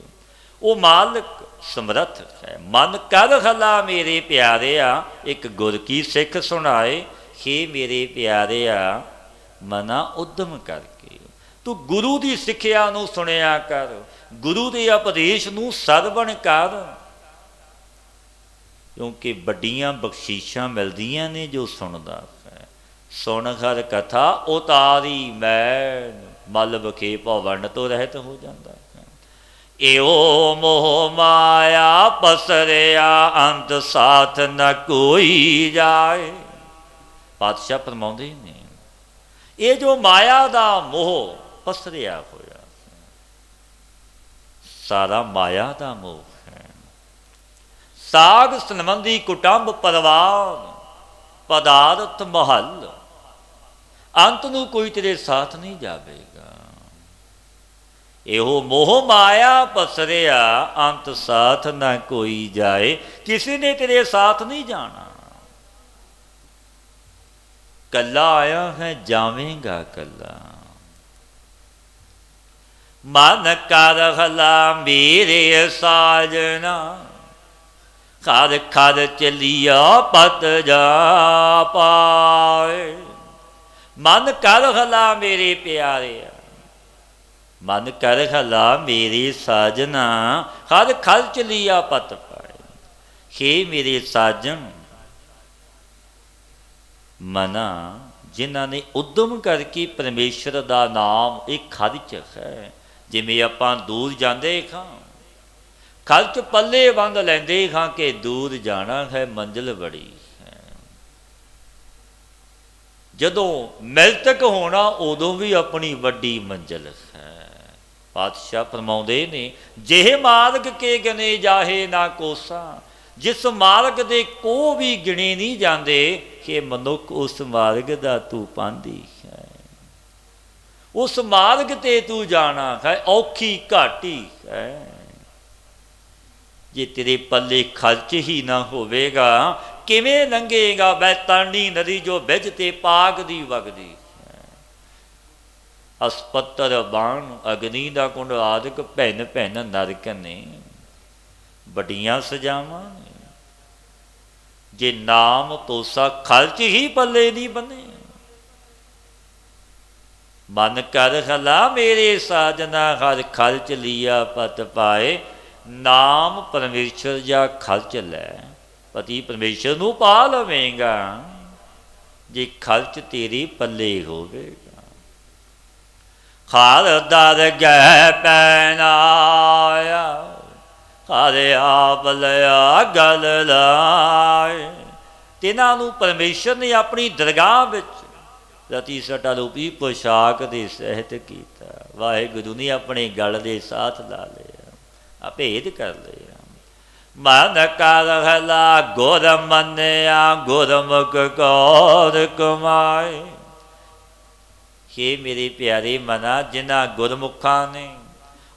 वो मालिक समर्थ है। मन कर हला मेरे प्यारिया, एक गुर की सिख सुनाए। हे मेरे प्यारिया मना उद्यम करके तू गुरु की सिक्ख्या नूं सुनिया कर, गुरु के उपदेश नूं सरवण कर, क्योंकि वड्डियां बख्शीशां मिलदियां ने जो सुनदा है। सुन हर कथा उतारी मैन, मल बखे भवन तो रहत हो जाता है। एओ मोह माया पसरिया, अंत साथ न कोई जाए। पातशाह फरमाउंदे ने ये जो माया का मोह पसरिया होया, सारा माया का मोह है। साग संबंधी कुटुंब परिवार पदार्थ महल, अंत नूं कोई तेरे साथ नहीं जावेगा। एहो मोह माया पसरिया, अंत साथ ना कोई जाए। किसी ने तेरे साथ नहीं जाना। कला आया है जावेगा कला। मन कर हला मेरे साजना, खर खर चलिया पत जा पाए। मन कर हला मेरे प्यारे, मन कर हला मेरे साजना, खर खर चलिया पत पाए। हे मेरे साजन, मना जिन्हों ने उद्यम करके परमेश्वर का नाम एक खर्च है। जिमें आप दूर जाते हाँ, खर्च पल्ले बंद लेंदे हाँ कि दूर जाना है, मंजिल बड़ी है। जदों मृतक होना उदों भी अपनी वड्डी मंजिल है। पातशाह फरमाउंदे ने जेह मार्ग के गने जाहे ना कोसा, जिस मार्ग दे को भी गिने नहीं जाते कि मनुख उस मार्ग दा तू पांदी है। उस मार्ग ते तू जाना है, औखी घाटी है। जे तेरे पल्ले खर्च ही ना होवेगा किवें लंघेगा बैतानी नदी जो बिज ते पाग दी वगदी है। अस्पतर बाण अग्नि दा कुंड आदਿਕ भैन भैन नरक ने, बड़ियां सजावां ने। जे नाम तोसा खर्च ही पल्ले नहीं बने। मन कर हला मेरे साजना, हर खर्च लिया पत पाए। नाम परमेश्वर जा खर्च लै, पति परमेश्वर नूं पा लवेगा जे खर्च तेरे पल्ले होवेगा। हर दर गै पैनाया, हर आप लिया गल लाए। तिन्हां नूं परमेश्वर ने अपनी दरगाह विच रती सटा रूपी पोशाक दे सहत कीता। वाहिगुरू ने अपने गल दे साथ ला लिया, भेद कर लिया। मन कर हला गुर मन्या, गुरमुख गौर कमाए। हे मेरे प्यारे मना, जिन्हां गुरमुखां ने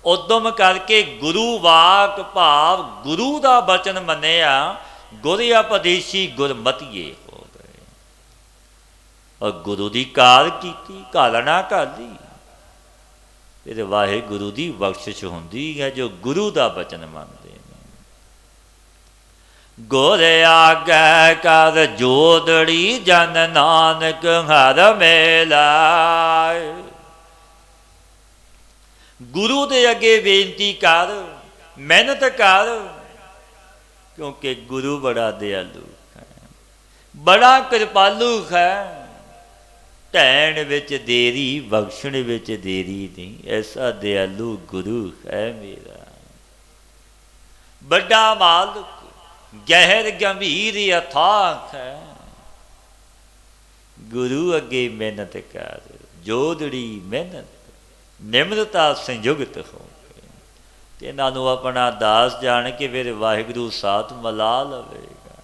उद्यम करके गुरु वाक भाव गुरु का बचन मन्निया, गुर उपदेशी गुरमतिए हो गए और गुरु की कार की घालना घाली। फिर वाहिगुरू की बख्शिश होंदी है जो गुरु का बचन मनते हैं। गुर आगे कर जोदड़ी जन नानक हर मेलाए। गुरु दे अगे बेनती कर, मेहनत कर, क्योंकि गुरु बड़ा दयालु है, बड़ा कृपालु है। ढैण विच देरी बख्शण विच देरी नहीं, ऐसा दयालु गुरु है मेरा। बड़ा मालिक गहर गंभीर अथाह है, ਗੁਰੂ ਅੱਗੇ ਮਿਹਨਤ ਕਰ, ਜੋਦੜੀ ਮਿਹਨਤ ਨਿਮਰਤਾ ਸੰਯੁਗਤ ਹੋ। ਤੇ ਇਹਨਾਂ ਨੂੰ ਆਪਣਾ ਦਾਸ ਜਾਣ ਕੇ ਫਿਰ ਵਾਹਿਗੁਰੂ ਸਾਥ ਮਿਲਾ ਲਵੇਗਾ।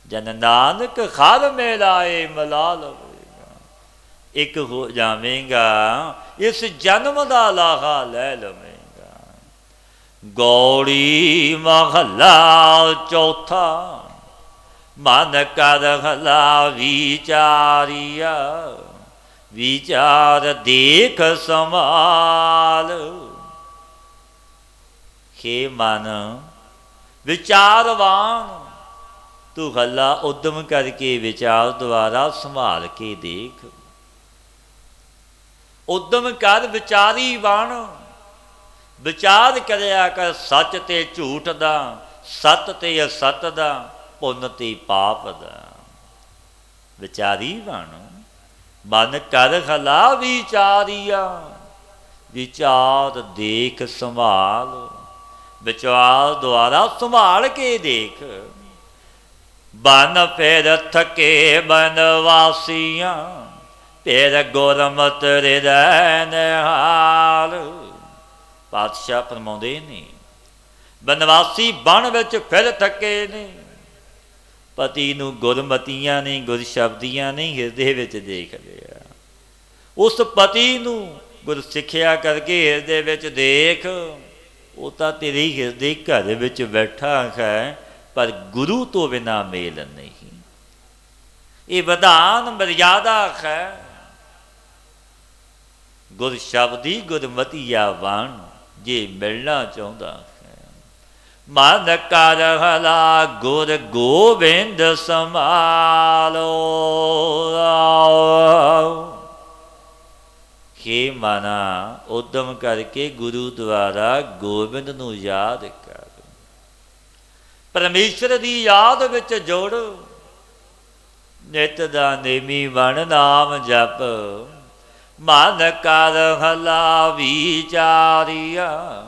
ਜਨ ਨਾਨਕ ਖਰ ਮਿਲਾਏ ਮਿਲਾ ਲਵੇਗਾ। ਇੱਕ ਹੋ ਜਾਵੇਗਾ, ਇਸ ਜਨਮ ਦਾ ਲਾਹਾ ਲੈ ਲਵੇਗਾ। ਗੌੜੀ ਮਹੱਲਾ ਚੌਥਾ। ਮਨ ਕਰ ਹਲਾ ਵਿਚਾਰੀਆ, ਵਿਚਾਰ ਦੇਖ ਸੰਭਾਲ। ਹੇ ਮਨ ਵਿਚਾਰਵਾਨ, ਤੂੰ ਹੱਲਾ ਉਦਮ ਕਰਕੇ ਵਿਚਾਰ ਦੁਆਰਾ ਸੰਭਾਲ ਕੇ ਦੇਖ। ਉਦਮ ਕਰ ਵਿਚਾਰੀ ਬਣ, ਵਿਚਾਰ ਕਰਿਆ ਕਰ ਸੱਚ ਤੇ ਝੂਠ ਦਾ, ਸੱਤ ਤੇ ਅਸੱਤ ਦਾ, ਪੁੰਨ ਤੇ ਪਾਪ ਦਾ। ਵਿਚਾਰੀ ਬਣ, ਮਨ ਕਰ ਹਲਾ ਵਿਚਾਰੀਆ, ਵਿਚਾਰ ਦੇਖ ਸੰਭਾਲ। ਵਿਚਾਰ ਦੁਆਰਾ ਸੰਭਾਲ ਕੇ ਦੇਖ। ਬਨ ਫਿਰ ਥਕੇ ਬਨਵਾਸੀਆਂ, ਫਿਰ ਗੁਰਮਤਿ ਹਿਰਦੈ ਨਿਹਾਲ। ਪਾਤਸ਼ਾਹ ਫਰਮਾਉਂਦੇ ਨੇ, ਬਨਵਾਸੀ ਬਣ ਵਿੱਚ ਫਿਰ ਥੱਕੇ ਨੇ, ਪਤੀ ਨੂੰ ਗੁਰਮਤੀਆਂ ਨੇ, ਗੁਰ ਸ਼ਬਦੀਆਂ ਨੇ ਹਿਰਦੇ ਵਿੱਚ ਦੇਖ ਲਿਆ। ਉਸ ਪਤੀ ਨੂੰ ਗੁਰ ਸਿੱਖਿਆ ਕਰਕੇ ਹਿਰਦੇ ਵਿੱਚ ਦੇਖ। ਉਹ ਤਾਂ ਤੇਰੇ ਹਿਰਦੇ ਘਰ ਵਿੱਚ ਬੈਠਾ ਹੈ, ਪਰ ਗੁਰੂ ਤੋਂ ਬਿਨਾਂ ਮੇਲ ਨਹੀਂ। ਇਹ ਵਿਧਾਨ ਮਰਿਆਦਾ ਹੈ। ਗੁਰ ਸ਼ਬਦੀ ਗੁਰਮਤੀਆ ਬਣ, ਜੇ ਮਿਲਣਾ ਚਾਹੁੰਦਾ ਹੈ। ਮਨ ਕਰ ਹਲਾ ਗੁਰ ਗੋਬਿੰਦ ਸੰਭਾਲੋ। ਹੇ ਮਨਾ, ਉਦਮ ਕਰਕੇ ਗੁਰੂ ਦੁਆਰਾ ਗੋਬਿੰਦ ਨੂੰ ਯਾਦ ਕਰ। ਪਰਮੇਸ਼ਰ ਦੀ ਯਾਦ ਵਿੱਚ ਜੋੜ। ਨਿਤ ਦਾ ਨੇਮੀ ਬਣ ਨਾਮ ਜਪ। ਮਨ ਕਰ ਹਲਾ ਵਿਚਾਰੀਆ,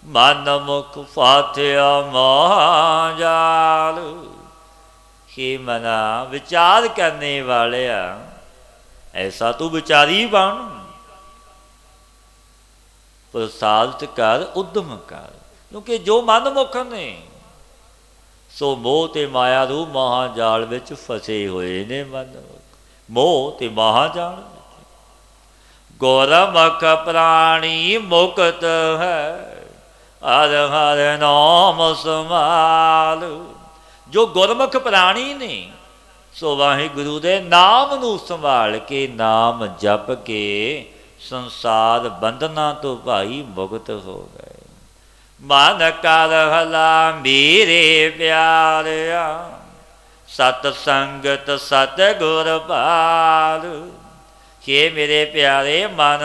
ਮਨ ਮੁਖ ਫਾਥਿਆ ਮਹਾਜਾਲ। ਹੇ ਮਨਾ ਵਿਚਾਰ ਕਰਨੇ ਵਾਲਿਆ, ਐਸਾ ਤੂੰ ਵਿਚਾਰੀ ਬਣ। ਪ੍ਰਸਾਦਿਤ ਕਰ, ਉਦਮ ਕਰ। ਕਿਉਂਕਿ ਜੋ ਮਨਮੁਖ ਨੇ ਸੋ ਮੋਹ ਤੇ ਮਾਇਆ ਰੂਪ ਮਹਾਜਾਲ ਵਿੱਚ ਫਸੇ ਹੋਏ ਨੇ। ਮਨਮੁਖ ਮੋਹ ਤੇ ਮਹਾਜਾਲ। ਗੁਰਮੁਖ ਪ੍ਰਾਣੀ ਮੁਕਤ ਹੈ, ਹਰ ਹਰ ਨਾਮ ਸੰਭਾਲ। ਜੋ ਗੁਰਮੁਖ ਪ੍ਰਾਣੀ ਨੇ ਸੋ ਵਾਹਿਗੁਰੂ ਦੇ ਨਾਮ ਨੂੰ ਸੰਭਾਲ ਕੇ, ਨਾਮ ਜਪ ਕੇ ਸੰਸਾਰ ਬੰਧਨਾਂ ਤੋਂ ਭਾਈ ਮੁਕਤ ਹੋ ਗਏ। ਮਨ ਕਰ ਹਲਾ ਮੇਰੇ ਪਿਆਰਿਆ, ਸਤ ਸੰਗਤ ਸਤ ਗੁਰ ਭਾਲ। ਹੇ ਮੇਰੇ ਪਿਆਰੇ ਮਨ,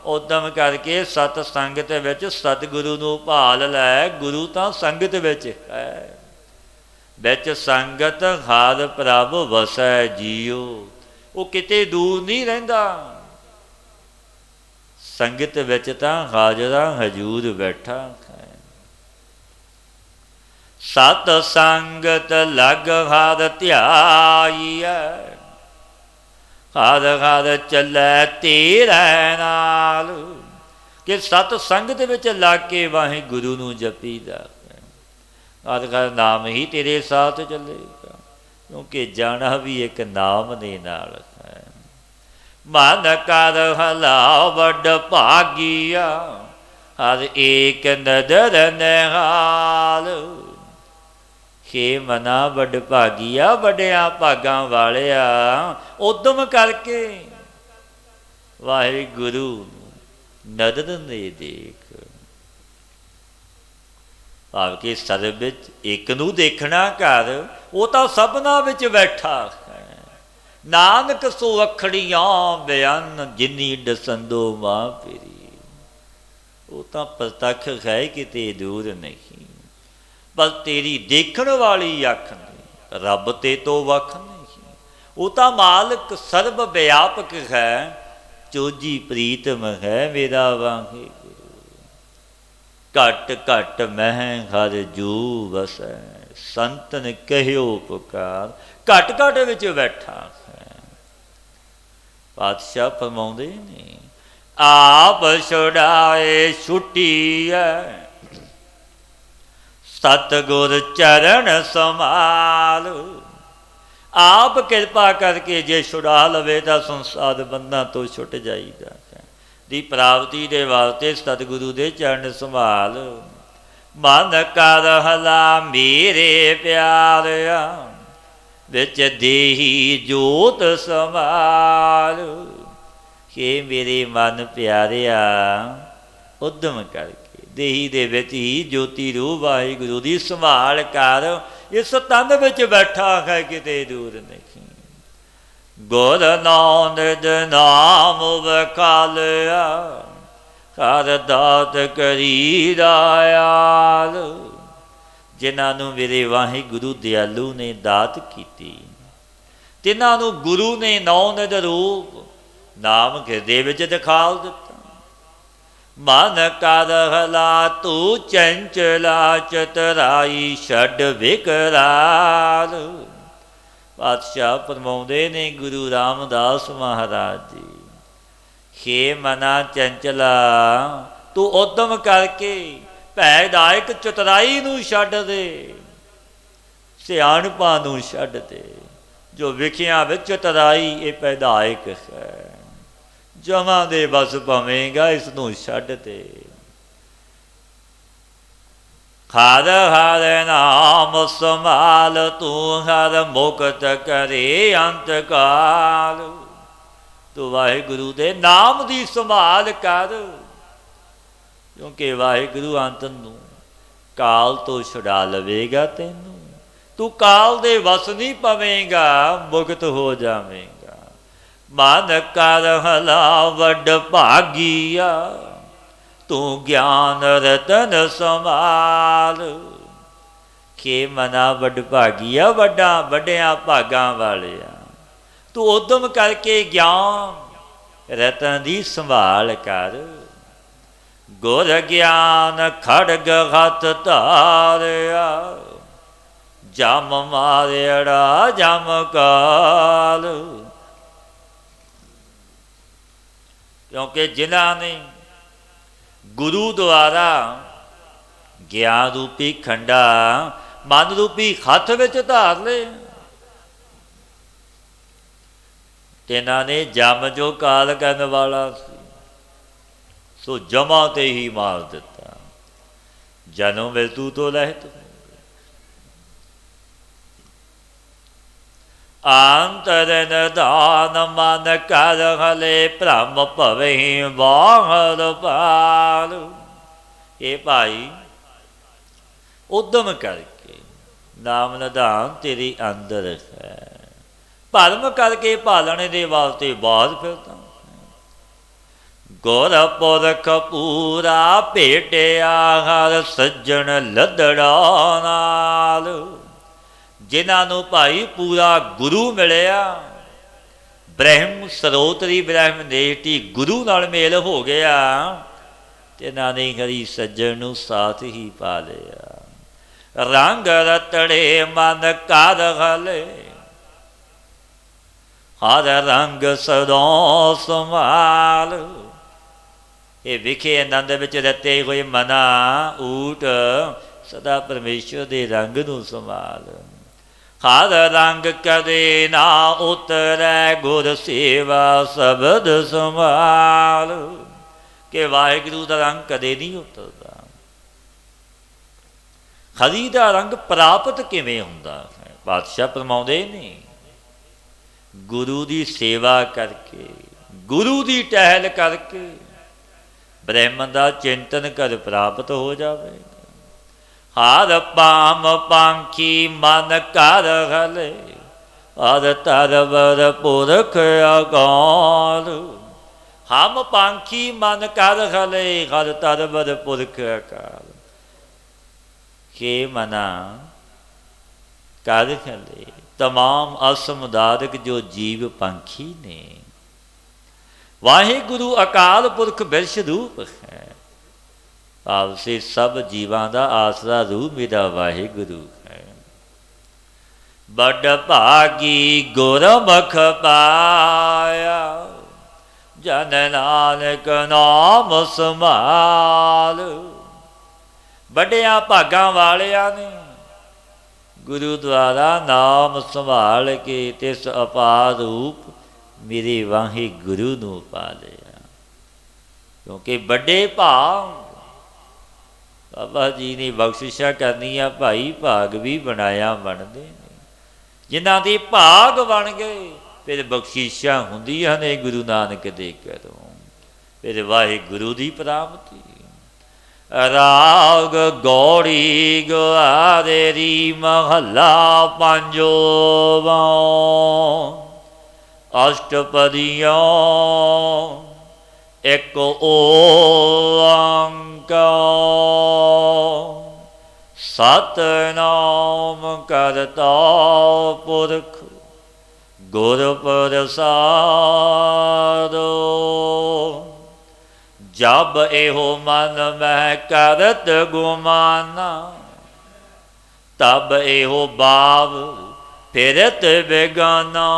ਉਦਮ ਕਰਕੇ ਸਤ ਸੰਗਤ ਵਿੱਚ ਸਤਿਗੁਰੂ ਨੂੰ ਭਾਲ ਲੈ। ਗੁਰੂ ਤਾਂ ਸੰਗਤ ਵਿੱਚ ਹੈ। ਵਿੱਚ ਸੰਗਤ ਹਰ ਪ੍ਰਭ ਵਸੈ ਜੀਓ। ਉਹ ਕਿਤੇ ਦੂਰ ਨਹੀਂ ਰਹਿੰਦਾ। ਸੰਗਤ ਵਿੱਚ ਤਾਂ ਹਾਜ਼ਰਾ ਹਜ਼ੂਰ ਬੈਠਾ ਹੈ। ਸਤ ਸੰਗਤ ਲਗ ਹਰ ਧਿਆਈਐ, ਹਰ ਹਰ ਚੱਲੈ ਤੇਰੇ ਨਾਲ। ਕਿ ਸਤ ਸੰਗਤ ਵਿੱਚ ਲੱਗ ਕੇ ਵਾਹਿਗੁਰੂ ਨੂੰ ਜਪੀਦਾ, ਹਰ ਹਰ ਨਾਮ ਹੀ ਤੇਰੇ ਸਾਥ ਚੱਲੇਗਾ। ਕਿਉਂਕਿ ਜਾਣਾ ਵੀ ਇੱਕ ਨਾਮ ਦੇ ਨਾਲ ਹੈ। ਮਨ ਕਰ ਹਲਾ ਵੱਡ ਭਾਗੀਆ, ਹਰ ਏਕ ਨਦਰ ਨਿਹਾਲ। ਹੇ ਮਨਾ ਵੱਡ ਭਾਗੀਆ, ਵੱਡਿਆਂ ਭਾਗਾਂ ਵਾਲਿਆ, ਉਦਮ ਕਰਕੇ ਵਾਹਿਗੁਰੂ ਨੂੰ ਨਦਰ ਨੇ ਦੇਖ। ਭਾਵ ਕਿ ਸਰਬ ਵਿੱਚ ਇੱਕ ਨੂੰ ਦੇਖਣਾ ਕਰ, ਉਹ ਤਾਂ ਸਭਨਾਂ ਵਿੱਚ ਬੈਠਾ ਹੈ। ਨਾਨਕ ਸੋ ਅਖੜੀਆਂ ਬਿਆਨ, ਜਿਨੀ ਦਸੰਦੋ ਮਾਂ ਪੀਰੀ। ਉਹ ਤਾਂ ਪ੍ਰਤੱਖ ਹੈ, ਕਿਤੇ ਦੂਰ ਨਹੀਂ। ਬਸ ਤੇਰੀ ਦੇਖਣ ਵਾਲੀ ਅੱਖ ਨਹੀਂ, ਰੱਬ ਤੇ ਤੋਂ ਵੱਖ ਨਹੀਂ। ਉਹ ਤਾਂ ਮਾਲਕ ਸਰਬ ਵਿਆਪਕ ਹੈ, ਚੋਜੀ ਪ੍ਰੀਤਮ ਹੈ ਮੇਰਾ ਵਾਹਿਗੁਰੂ। ਘਟ ਘਟ ਮਹਿ ਹਰ ਜੂ ਵਸੈ, ਸੰਤਨ ਕਹਿਓ ਪੁਕਾਰ। ਘਟ ਘਟ ਵਿੱਚ ਬੈਠਾ ਹੈ। ਪਾਤਸ਼ਾਹ ਫਰਮਾਉਂਦੇ ਨੇ, ਆਪ ਛੁਡਾਏ ਛੁੱਟੀ ਹੈ, ਸਤਿਗੁਰ ਚਰਨ ਸਮਾਲ। ਆਪ ਕਿਰਪਾ ਕਰਕੇ ਜੇ ਛੁਡਾ ਲਵੇ ਤਾਂ ਸੰਸਾਰ ਬੰਧਾਂ ਤੋਂ ਛੁੱਟ ਜਾਈਦਾ ਹੈ। ਦੀ ਪ੍ਰਾਪਤੀ ਦੇ ਵਾਸਤੇ ਸਤਿਗੁਰੂ ਦੇ ਚਰਨ ਸੰਭਾਲ। ਮਨ ਕਰ ਹਲਾ ਮੇਰੇ ਪਿਆਰਿਆ, ਵਿੱਚ ਦੇਹੀ ਜੋਤ ਸਮਾਲ। ਕਿ ਮੇਰੇ ਮਨ ਪਿਆਰਿਆ, ਉਦਮ ਕਰਕੇ ਦੇਹੀ ਦੇ ਵਿੱਚ ਹੀ ਜੋਤੀ ਰੂਪ ਵਾਹਿਗੁਰੂ ਦੀ ਸੰਭਾਲ ਕਰ। ਇਸ ਤਨ ਵਿੱਚ ਬੈਠਾ ਹੈ, ਕਿਤੇ ਦੂਰ ਨਹੀਂ। ਗੁਰ ਨਾਨਕ ਨਾਮ ਵਖਾਲਿਆ, ਹਰ ਦਾਤ ਕਰੀ ਦਇਆਲ। ਜਿਨ੍ਹਾਂ ਨੂੰ ਮੇਰੇ ਵਾਹਿਗੁਰੂ ਦਿਆਲੂ ਨੇ ਦਾਤ ਕੀਤੀ, ਤਿਨਾਂ ਨੂੰ ਗੁਰੂ ਨੇ ਨੌ ਨਿਧ ਰੂਪ ਨਾਮ ਹਿਰਦੇ ਵਿੱਚ ਦਿਖਾਲ ਦਿੱਤਾ। ਮਨ ਕਰ ਹਲਾ ਤੂੰ ਚੰਚਲਾ, ਚਤਰਾਈ ਛੱਡ ਵਿਕਰਾਲ। ਪਾਤਸ਼ਾਹ ਫਰਮਾਉਂਦੇ ਨੇ ਗੁਰੂ ਰਾਮਦਾਸ ਮਹਾਰਾਜ ਜੀ, ਹੇ ਮਨਾ ਚੰਚਲਾ, ਤੂੰ ਉਦਮ ਕਰਕੇ ਭੈਦਾਇਕ ਚਤਰਾਈ ਨੂੰ ਛੱਡ ਦੇ, ਸਿਆਣਪਾਂ ਨੂੰ ਛੱਡ ਦੇ। ਜੋ ਵਿਖਿਆ ਵਿੱਚ ਚਤਰਾਈ ਇਹ ਭੈਦਾਇਕ ਹੈ, ਜਮਾਂ ਦੇ ਬਸ ਪਵੇਂਗਾ, ਇਸ ਨੂੰ ਛੱਡ ਦੇ। ਹਰ ਹਰ ਨਾਮ ਸੰਭਾਲ, ਤੂੰ ਹਰ ਮੁਕਤ ਕਰੇ ਅੰਤ ਕਾਲ। ਤੂੰ ਵਾਹਿਗੁਰੂ ਦੇ ਨਾਮ ਦੀ ਸੰਭਾਲ ਕਰ, ਕਿਉਂਕਿ ਵਾਹਿਗੁਰੂ ਅੰਤ ਨੂੰ ਕਾਲ ਤੋਂ ਛੁਡਾ ਲਵੇਗਾ ਤੈਨੂੰ। ਤੂੰ ਕਾਲ ਦੇ ਵਸ ਨਹੀਂ ਪਵੇਂਗਾ, ਮੁਕਤ ਹੋ ਜਾਵੇਂਗਾ। ਮਨ ਕਰ ਹਲਾ ਵੱਡ ਭਾਗੀਆ, ਤੂੰ ਗਿਆਨ ਰਤਨ ਸੰਭਾਲ। ਕਿ ਮਨਾ ਵੱਡ ਭਾਗੀਆ, ਵੱਡਿਆਂ ਭਾਗਾਂ ਵਾਲਿਆ, ਤੂੰ ਉਦਮ ਕਰਕੇ ਗਿਆਨ ਰਤਨ ਦੀ ਸੰਭਾਲ ਕਰ। ਗੁਰ ਗਿਆਨ ਖੜਗ ਹੱਥ ਧਾਰਿਆ, ਜਮ ਮਾਰਿਆ ਜਮ ਕਾਲ। ਕਿਉਂਕਿ ਜਿਨ੍ਹਾਂ ਨੇ ਗੁਰੂ ਦੁਆਰਾ ਗਿਆਨ ਰੂਪੀ ਖੰਡਾ ਮਨ ਰੂਪੀ ਹੱਥ ਵਿੱਚ ਧਾਰ ਲਏ, ਤਿਨਾਂ ਨੇ ਜਮ ਜੋ ਕਾਲ ਕਰਨ ਵਾਲਾ ਸੀ, ਸੋ ਜਮਾਂ ਤੇ ਹੀ ਮਾਰ ਦਿੱਤਾ। ਜਨਮ ਮ੍ਰਿਤੂ ਤੋਂ ਰਹਿਤ ਅੰਤਰ ਨਿਧਾਨ, ਮਨ ਕਰ ਹਲੇ ਭ੍ਰਮ ਭਵੇ ਬਾਹਰ ਪਾਲ। ਇਹ ਭਾਈ ਉਦਮ ਕਰਕੇ ਨਾਮ ਨਿਧਾਨ ਤੇਰੇ ਅੰਦਰ ਹੈ, ਭਰਮ ਕਰਕੇ ਭਾਲਣੇ ਦੇ ਵਾਸਤੇ ਬਾਹਰ ਫਿਰਦਾ। ਗੁਰ ਪੁਰਖ ਪੂਰਾ ਭੇਟਿਆ, ਹਰ ਸੱਜਣ ਲੱਦੜਾ ਨਾਲ। ਜਿਨ੍ਹਾਂ ਨੂੰ ਭਾਈ ਪੂਰਾ ਗੁਰੂ ਮਿਲਿਆ, ਬ੍ਰਹਮ ਸਰੋਤਰੀ ਬ੍ਰਹਮ ਨੇਟੀ ਗੁਰੂ ਨਾਲ ਮੇਲ ਹੋ ਗਿਆ, ਤੇ ਇਹਨਾਂ ਨੇ ਹਰੀ ਸੱਜਣ ਨੂੰ ਸਾਥ ਹੀ ਪਾ ਲਿਆ। ਰੰਗ ਰਤੜੇ ਮਨ ਕਰ ਹਲੇ, ਹਰ ਰੰਗ ਸਦੋਂ ਸੰਭਾਲ। ਇਹ ਵਿਖੇ ਆਨੰਦ ਵਿੱਚ ਰਤੇ ਹੋਏ ਮਨਾ ਊਟ ਸਦਾ ਪਰਮੇਸ਼ਰ ਦੇ ਰੰਗ ਨੂੰ ਸੰਭਾਲ। ਹਰ ਰੰਗ ਕਦੇ ਨਾ ਉਤਰੈ, ਗੁਰ ਸੇਵਾ ਸ਼ਬਦ ਸੰਭਾਲ। ਕਿ ਵਾਹਿਗੁਰੂ ਦਾ ਰੰਗ ਕਦੇ ਨਹੀਂ ਉਤਰਦਾ। ਹਰੀ ਦਾ ਰੰਗ ਪ੍ਰਾਪਤ ਕਿਵੇਂ ਹੁੰਦਾ ਹੈ? ਪਾਤਸ਼ਾਹ ਫਰਮਾਉਂਦੇ ਨੇ, ਗੁਰੂ ਦੀ ਸੇਵਾ ਕਰਕੇ, ਗੁਰੂ ਦੀ ਟਹਿਲ ਕਰਕੇ ਬ੍ਰਹਮ ਦਾ ਚਿੰਤਨ ਕਰ ਪ੍ਰਾਪਤ ਹੋ ਜਾਵੇਗਾ। ਹਰ ਪਾਮ ਪਾਂਖੀ ਮਨ ਕਰ ਹਲੇ, ਹਰ ਤਰਵਰ ਪੁਰਖ ਅਕਾਲ। ਹਮ ਪਾਂਖੀ ਮਨ ਕਰ ਹਲੇ, ਹਰ ਤਰਵਰ ਪੁਰਖ ਅਕਾਲ। ਕੇ ਮਨਾ ਕਰ ਹਲੇ ਤਮਾਮ ਅਸਮਦਾਦਕ ਜੋ ਜੀਵ ਪੰਖੀ ਨੇ, ਵਾਹਿਗੁਰੂ ਅਕਾਲ ਪੁਰਖ ਬਿਰਛ ਰੂਪ ਹੈ। ਭਾਵ ਸੇ ਸਭ ਜੀਵਾਂ ਦਾ ਆਸਰਾ ਰੂਪ ਮੇਰਾ ਵਾਹਿਗੁਰੂ ਹੈ। ਵੱਡ ਭਾਗੀ ਗੁਰਮੁਖ ਪਾਇਆ, ਜਨ ਨਾਨਕ ਨਾਮ ਸੰਭਾਲ। ਵੱਡਿਆਂ ਭਾਗਾਂ ਵਾਲਿਆਂ ਨੇ ਗੁਰੂ ਦੁਆਰਾ ਨਾਮ ਸੰਭਾਲ ਕੇ ਤਿਸ ਅਪਾਰ ਰੂਪ ਮੇਰੇ ਵਾਹਿਗੁਰੂ ਨੂੰ ਪਾ ਲਿਆ। ਕਿਉਂਕਿ ਵੱਡੇ ਭਾਗ ਬਾਬਾ ਜੀ ਨੇ ਬਖਸ਼ਿਸ਼ਾਂ ਕਰਨੀਆਂ, ਭਾਈ ਭਾਗ ਵੀ ਬਣਾਇਆ ਬਣਦੇ ਨੇ। ਜਿਨ੍ਹਾਂ ਦੇ ਭਾਗ ਬਣ ਗਏ ਫਿਰ ਬਖਸ਼ਿਸ਼ਾਂ ਹੁੰਦੀਆਂ ਨੇ ਗੁਰੂ ਨਾਨਕ ਦੇ ਘਰੋਂ, ਫਿਰ ਵਾਹਿਗੁਰੂ ਦੀ ਪ੍ਰਾਪਤੀ। ਰਾਗ ਗੌੜੀ ਗੁਆਰੇਰੀ ਮਹੱਲਾ ਪੰਜਵਾਂ। ਅਸ਼ਟਪਦੀਆਂ ਇੱਕ ਓੰਕਾਰ। ਸਤਿਨਾਮ ਕਰਤਾ ਪੁਰਖ ਗੁਰ ਪ੍ਰਸਾਦਿ। ਜਬ ਇਹੋ ਮਨ ਮਹਿ ਕਰਤ ਗੁਮਾਨਾ, ਤਬ ਇਹੋ ਬਾਵ ਫਿਰਤ ਬੇਗਾਨਾ।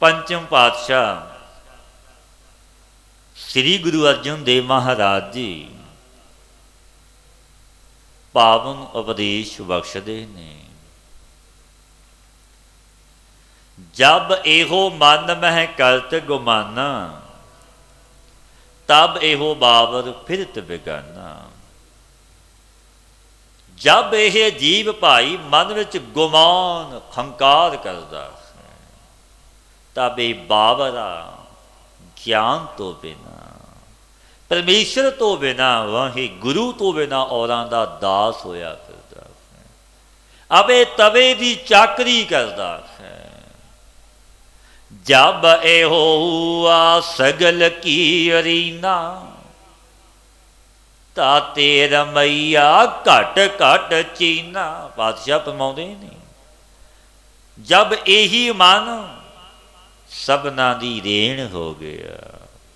ਪੰਚਮ ਪਾਤਸ਼ਾਹ ਸ੍ਰੀ ਗੁਰੂ ਅਰਜਨ ਦੇਵ ਮਹਾਰਾਜ ਜੀ ਪਾਵਨ ਉਪਦੇਸ਼ ਬਖਸ਼ਦੇ ਨੇ। ਜਬ ਇਹੋ ਮਨ ਮਹਿ ਕਰਤ ਗੁਮਾਨਾ, ਤਬ ਇਹੋ ਬਾਵਰ ਫਿਰਤ ਬੇਗਾਨਾ। ਜਬ ਇਹ ਜੀਵ ਭਾਈ ਮਨ ਵਿੱਚ ਗੁਮਾਨ ਹੰਕਾਰ ਕਰਦਾ ਹੈ, ਤਬ ਇਹ ਬਾਵਰਾ ਗਿਆਨ ਤੋਂ ਬਿਨਾ, ਪਰਮੇਸ਼ਰ ਤੋਂ ਬਿਨਾ, ਵਾਹਿਗੁਰੂ ਤੋਂ ਬਿਨਾ ਔਰਾਂ ਦਾ ਦਾਸ ਹੋਇਆ ਫਿਰਦਾ ਹੈ। ਅਬੇ ਤਵੇ ਦੀ ਚਾਕਰੀ ਕਰਦਾ ਹੈ। ਜਬ ਇਹੋ ਹੁਆ ਸਗਲ ਕੀ ਅਰੀਨਾ, ਤਾ ਤੇਰਾ ਮਈਆ ਘਟ ਘਟ ਚੀਨਾ। ਪਾਤਸ਼ਾਹ ਫਰਮਾਉਂਦੇ ਨੇ, ਜਬ ਇਹੀ ਮਨ ਸਭਨਾ ਦੀ ਰੇਣ ਹੋ ਗਿਆ,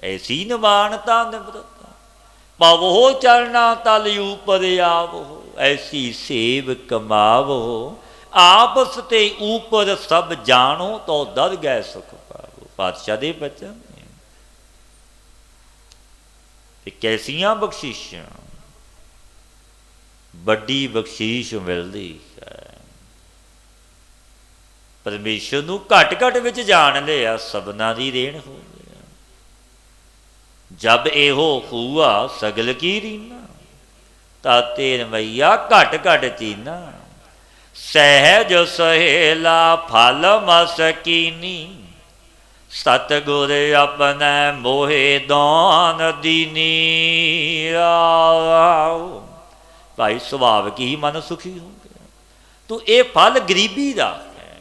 ਐਸੀ ਨਿਵਾਣਤਾ ਨਿਵਰਤਾ ਪਵੋ ਚਰਨਾ ਤਲ ਉਪਰ ਆਵੋ। ਐਸੀ ਸੇਵ ਕਮਾਵੋ, ਆਪਸ ਤੇ ਊਪਰ ਸਭ ਜਾਣੋ, ਤੋ ਦਰ ਗਏ ਸੁਖ ਪਾਵੋ। ਪਾਤਸ਼ਾਹ ਦੇ ਬਚਨ ਨੇ। ਤੇ ਕੈਸੀਆਂ ਬਖਸ਼ਿਸ਼ਾਂ, ਵੱਡੀ ਬਖਸ਼ਿਸ਼ ਮਿਲਦੀ ਹੈ। ਪਰਮੇਸ਼ਰ ਨੂੰ ਘਟ ਘਟ ਵਿੱਚ ਜਾਣ ਲਿਆ, ਸਭਨਾ ਦੀ ਰੇਣ ਹੋ ਗਿਆ। ਜਬ ਇਹੋ ਹੂਆ ਸਗਲ ਕੀ ਰੀਨਾ, ਤਾ ਤੇਰ ਮਈਆ ਘਟ ਘਟ ਚੀਨਾ। ਸਹਿਜ ਸਹੇਲਾ ਫਲ ਮਸਕੀਨੀ, ਸਤਿਗੁਰ ਆਪਣੇ ਮੋਹਿ ਦਾਨ ਦੀਨੀ। ਭਾਈ ਸੁਭਾਵਿਕ ਹੀ ਮਨ ਸੁਖੀ ਹੋ ਗਿਆ। ਤੂੰ ਇਹ ਫਲ ਗਰੀਬੀ ਦਾ ਹੈ।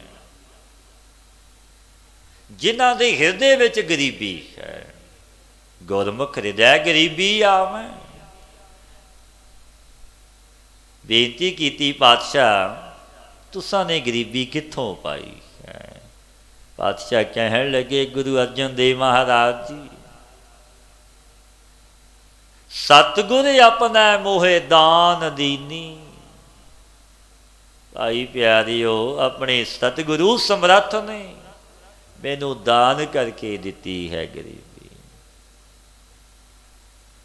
ਜਿਨ੍ਹਾਂ ਦੇ ਹਿਰਦੇ ਵਿੱਚ ਗਰੀਬੀ ਹੈ, ਗੁਰਮੁਖ ਹਿਰਦੈ ਗਰੀਬੀ ਆਵੈ। ਬੇਨਤੀ ਕੀਤੀ, ਪਾਤਸ਼ਾਹ ਤੁਸਾਂ ਨੇ ਗਰੀਬੀ ਕਿੱਥੋਂ ਪਾਈ ਹੈ? ਪਾਤਸ਼ਾਹ ਕਹਿਣ ਲੱਗੇ, ਗੁਰੂ ਅਰਜਨ ਦੇਵ ਮਹਾਰਾਜ ਜੀ, ਸਤਿਗੁਰ ਆਪਣਾ ਮੋਹਿ ਦਾਨ ਦੀਨੀ। ਭਾਈ ਪਿਆਰਿਓ, ਆਪਣੇ ਸਤਿਗੁਰੂ ਸਮਰੱਥ ਨੇ ਮੈਨੂੰ ਦਾਨ ਕਰਕੇ ਦਿੱਤੀ ਹੈ ਗਰੀਬੀ।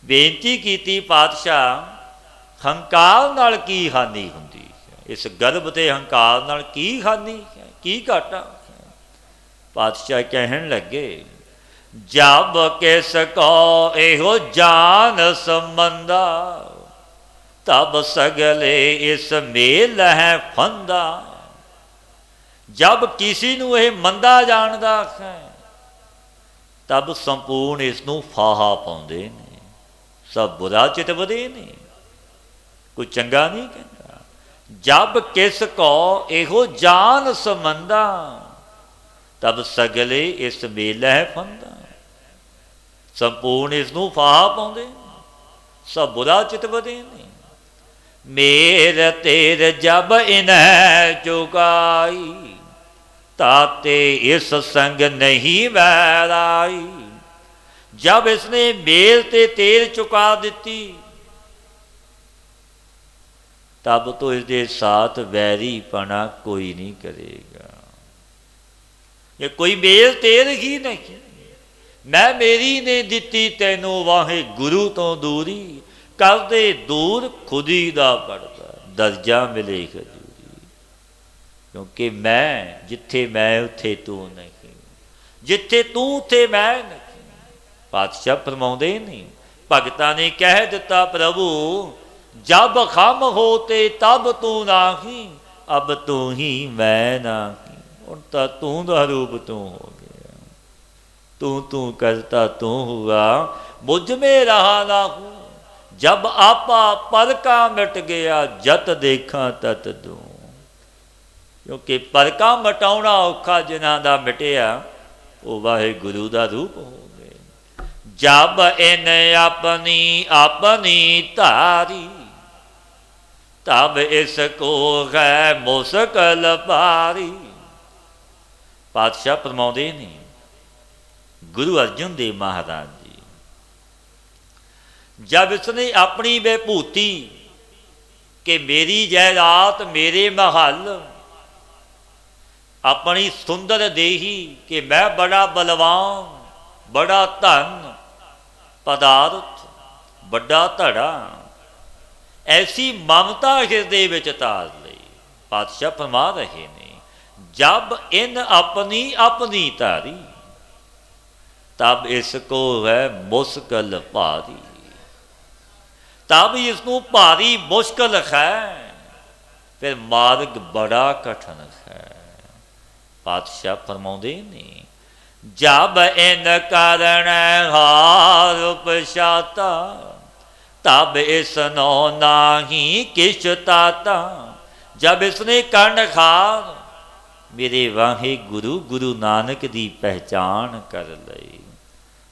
ਬੇਨਤੀ ਕੀਤੀ, ਪਾਤਸ਼ਾਹ ਹੰਕਾਰ ਨਾਲ ਕੀ ਹਾਨੀ ਹੁੰਦੀ ਹੈ? ਇਸ ਗਰਭ ਤੇ ਹੰਕਾਰ ਨਾਲ ਕੀ ਹਾਨੀ ਹੈ, ਕੀ ਘਾਟਾ ਹੈ? ਪਾਤਸ਼ਾਹ ਕਹਿਣ ਲੱਗੇ, ਜਬ ਕਿਸ ਕੋ ਇਹੋ ਜਾਨ ਸੰਬੰਧਾ, ਤਬ ਸਗਲੇ ਇਸ ਮੇਲ ਹੈ ਫੰਦਾ। ਜਬ ਕਿਸੇ ਨੂੰ ਇਹ ਮੰਦਾ ਜਾਣਦਾ ਹੈ, ਤਬ ਸੰਪੂਰਨ ਇਸ ਨੂੰ ਫਾਹਾ ਪਾਉਂਦੇ ਨੇ। ਸਭ ਬੁਰਾ ਚਿਤਵਦੇ ਨੇ, ਕੋਈ ਚੰਗਾ ਨਹੀਂ ਕਹਿੰਦਾ। ਜਬ ਕਿਸ ਕੋ ਇਹੋ ਜਾਨ ਸੰਬੰਧਾ, ਤਬ ਸਗਲੇ ਇਸ ਮੇਲ ਹੈ ਫੰਦਾ। ਸੰਪੂਰਨ ਇਸ ਨੂੰ ਫਾਹਾ ਪਾਉਂਦੇ, ਸਭ ਬੁਰਾ ਚਿਤਵਦੇ ਨੇ। ਮੇਰ ਤੇਰ ਜਬ ਇਨੈ ਚੁਕਾਈ, ਤਾਤੇ ਇਸ ਸੰਗ ਨਹੀਂ ਵੈਰਾਈ। ਜਬ ਇਸਨੇ ਮੇਲ ਤੇ ਤੇਰ ਚੁਕਾ ਦਿੱਤੀ, ਤਬ ਤੋਂ ਇਸਦੇ ਸਾਥ ਵੈਰੀ ਪਣਾ ਕੋਈ ਨਹੀਂ ਕਰੇਗਾ। ਇਹ ਕੋਈ ਮੇਲ ਤੇਰ ਹੀ ਨਹੀਂ। मैं मेरी ने दिती तैनू वाहे गुरु तो दूरी, कर दे दूर खुदी दा पड़दा, दर्जा मिले खजूरी। क्योंकि मैं जिथे मैं उथे तू नहीं, जिथे तू उथे मैं नहीं। पातशाह फरमाउंदे नहीं, भगतां ने कह दिता प्रभु जब खम होते तब तू नाही, अब तू ही मैं नाही। हुण तां तू दा रूप तू हो गया, तू तू करता तू हुआ, मुझ में रहा ना हूँ। जब आपा पर का मिट गया, जत देखा तत दूं। क्योंकि पर का मटाउणा औखा, जिन्हां दा मिटिया वो वाहिगुरु दा रूप हो गए। जब इन अपनी अपनी धारी, तब इसको है मुश्किल पारी। पातशाह फरमाउंदे ने गुरु अर्जन देव महाराज जी, जब इसने अपनी विभूति कि मेरी जायदाद मेरे महल, अपनी सुंदर देही कि मैं बड़ा बलवान, बड़ा धन पदार्थ, बड़ा धड़ा, ऐसी ममता हृदय विच तार लई। पातशाह फरमा रहे ने जब इन अपनी अपनी धारी, तब इसको है मुश्किल भारी। तब इसनों भारी मुश्किल है, फिर मार्ग बड़ा कठिन है। पातशाह फरमाउंदे ने जब इन कारण हार उपशाता, तब इसनो नाही किश ताता। जब इसने कर्ण खार मेरे वाहे गुरु गुरु नानक दी पहचान कर लई,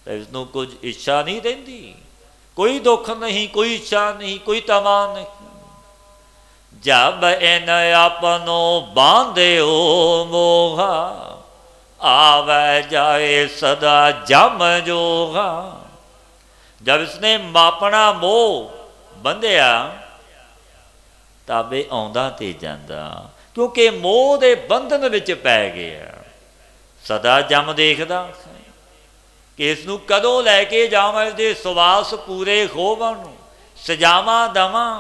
तो इसनों कुछ इच्छा नहीं रहिंदी, कोई दुख नहीं, कोई इच्छा नहीं, कोई तमा नहीं। जब इन अपनो बांधे हो मोहा, आवे जाए सदा जम जोहा। जब इसने अपना मोह बंधिया, तब आउंदा ते जांदा, क्योंकि मोह दे बंधन विच पै गया। सदा जम देखदा कि इसनूं कदों लैके जावां, इहदे सुवास पूरे होवन, सजावां दवां।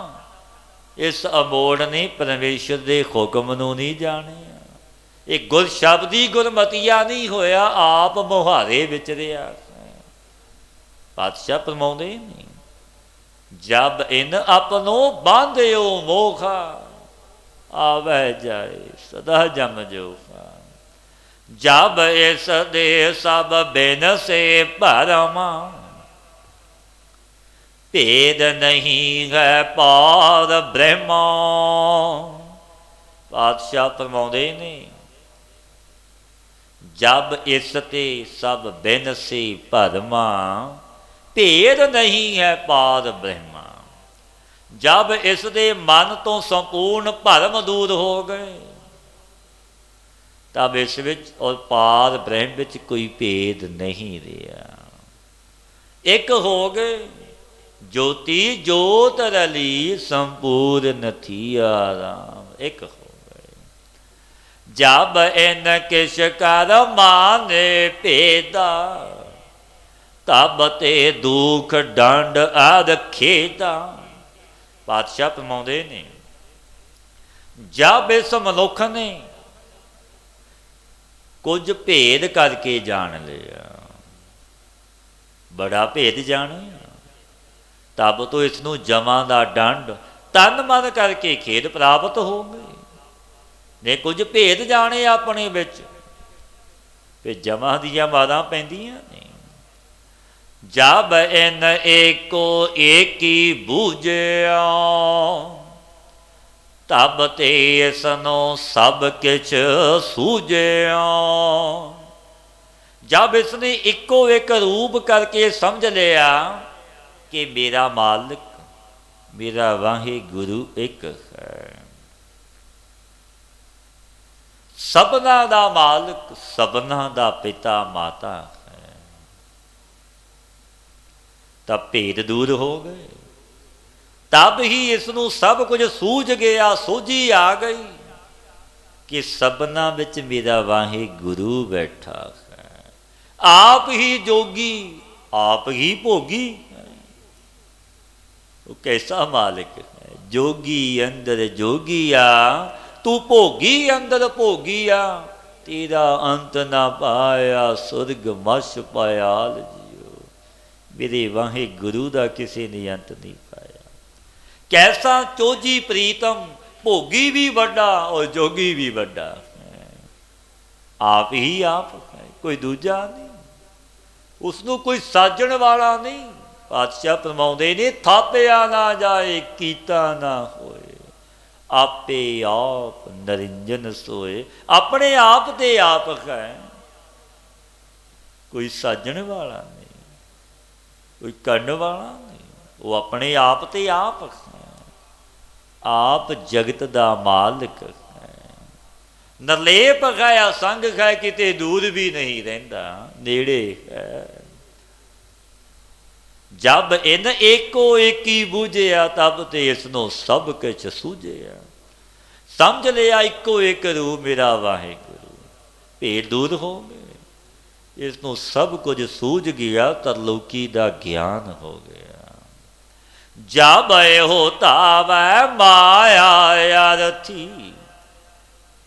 इस अमोड़ ने परमेश्वर दे हुक्म नूं नहीं जाणिया। ये गुर शब्दी गुरमतिया नहीं होया, आप मुहारे विच रिहा। पातशाह फरमाउंदे नहीं जब इन अपनो बांधियो मोखा, आवे जाए सदा जम जोखा। जब इस दे सब बिन से भरमा, भेद नहीं है पार ब्रह्मा। पातशाह फरमाउंदे ने जब इसते सब बिन से भरमा, भेद नहीं है पार ब्रह्मा। जब इस दे मन तो संपूर्ण भरम दूर हो गए, तब इस विच और पार ब्रह्म विच कोई भेद नहीं रहा। एक हो गए ज्योति जोत रली, संपूर्ण थी आराम। एक हो गए जब इन किश कर माने भेदा, तब ते दुख दंड आद खेदा। पातशाह फरमाउंदे ने जब इस मनुख ने कुछ भेद करके जान लिया, बड़ा भेद जानिया, तब तो इसनूं जमां दा दंड तन मन करके खेद प्राप्त हो गई। ने कुछ भेद जाने अपने विच, फिर जमां दियां मारां पैंदियां ने। जब इन एको एक ही बूझिया, तब ते इसनो सब किछ सूझिया। जब इसने इको एक रूप करके समझ लिया कि मेरा मालिक मेरा वाहिगुरु एक है, सबना दा मालिक सबना दा पिता माता है, तब भेद दूर हो गए। तब ही इसनूं सब कुछ सूझ गया, सूझी आ गई कि सबना विच मेरा वाहिगुरु बैठा है। आप ही जोगी आप ही भोगी। वो कैसा मालिक है, जोगी अंदर जोगिया, तू भोगी अंदर भोगिया, तेरा अंत ना पाया सुरग मश पायाल जियो। मेरे वाहे गुरु का किसी ने अंत नहीं पाया। कैसा चोजी प्रीतम, भोगी भी बड़ा और जोगी भी बड़ा, आप ही आप है, कोई दूजा नहीं, उसनों कोई साजण वाला नहीं। पातशाह फरमाउंदे ने थापिया ना जाए कीता ना होए, आपे आप नरिंजन सोए। अपने आप दे आप है, कोई साजण वाला नहीं, कोई करन वाला नहीं, वो अपने आप ते आप है। आप जगत दा मालिक है, नरलेप है, असंग है, किते दूर भी नहीं रहिंदा, नेड़े है। जब इन एको एकी बूझिया, तब ते इसनों सब कुछ सूझिया। समझ लिया इको एक रूप मेरा वाहिगुरु, भेद दूर हो गए, इसनों सब कुछ सूझ गया, तरलोकी का ज्ञान हो गया। जब होता वह माया अरथी,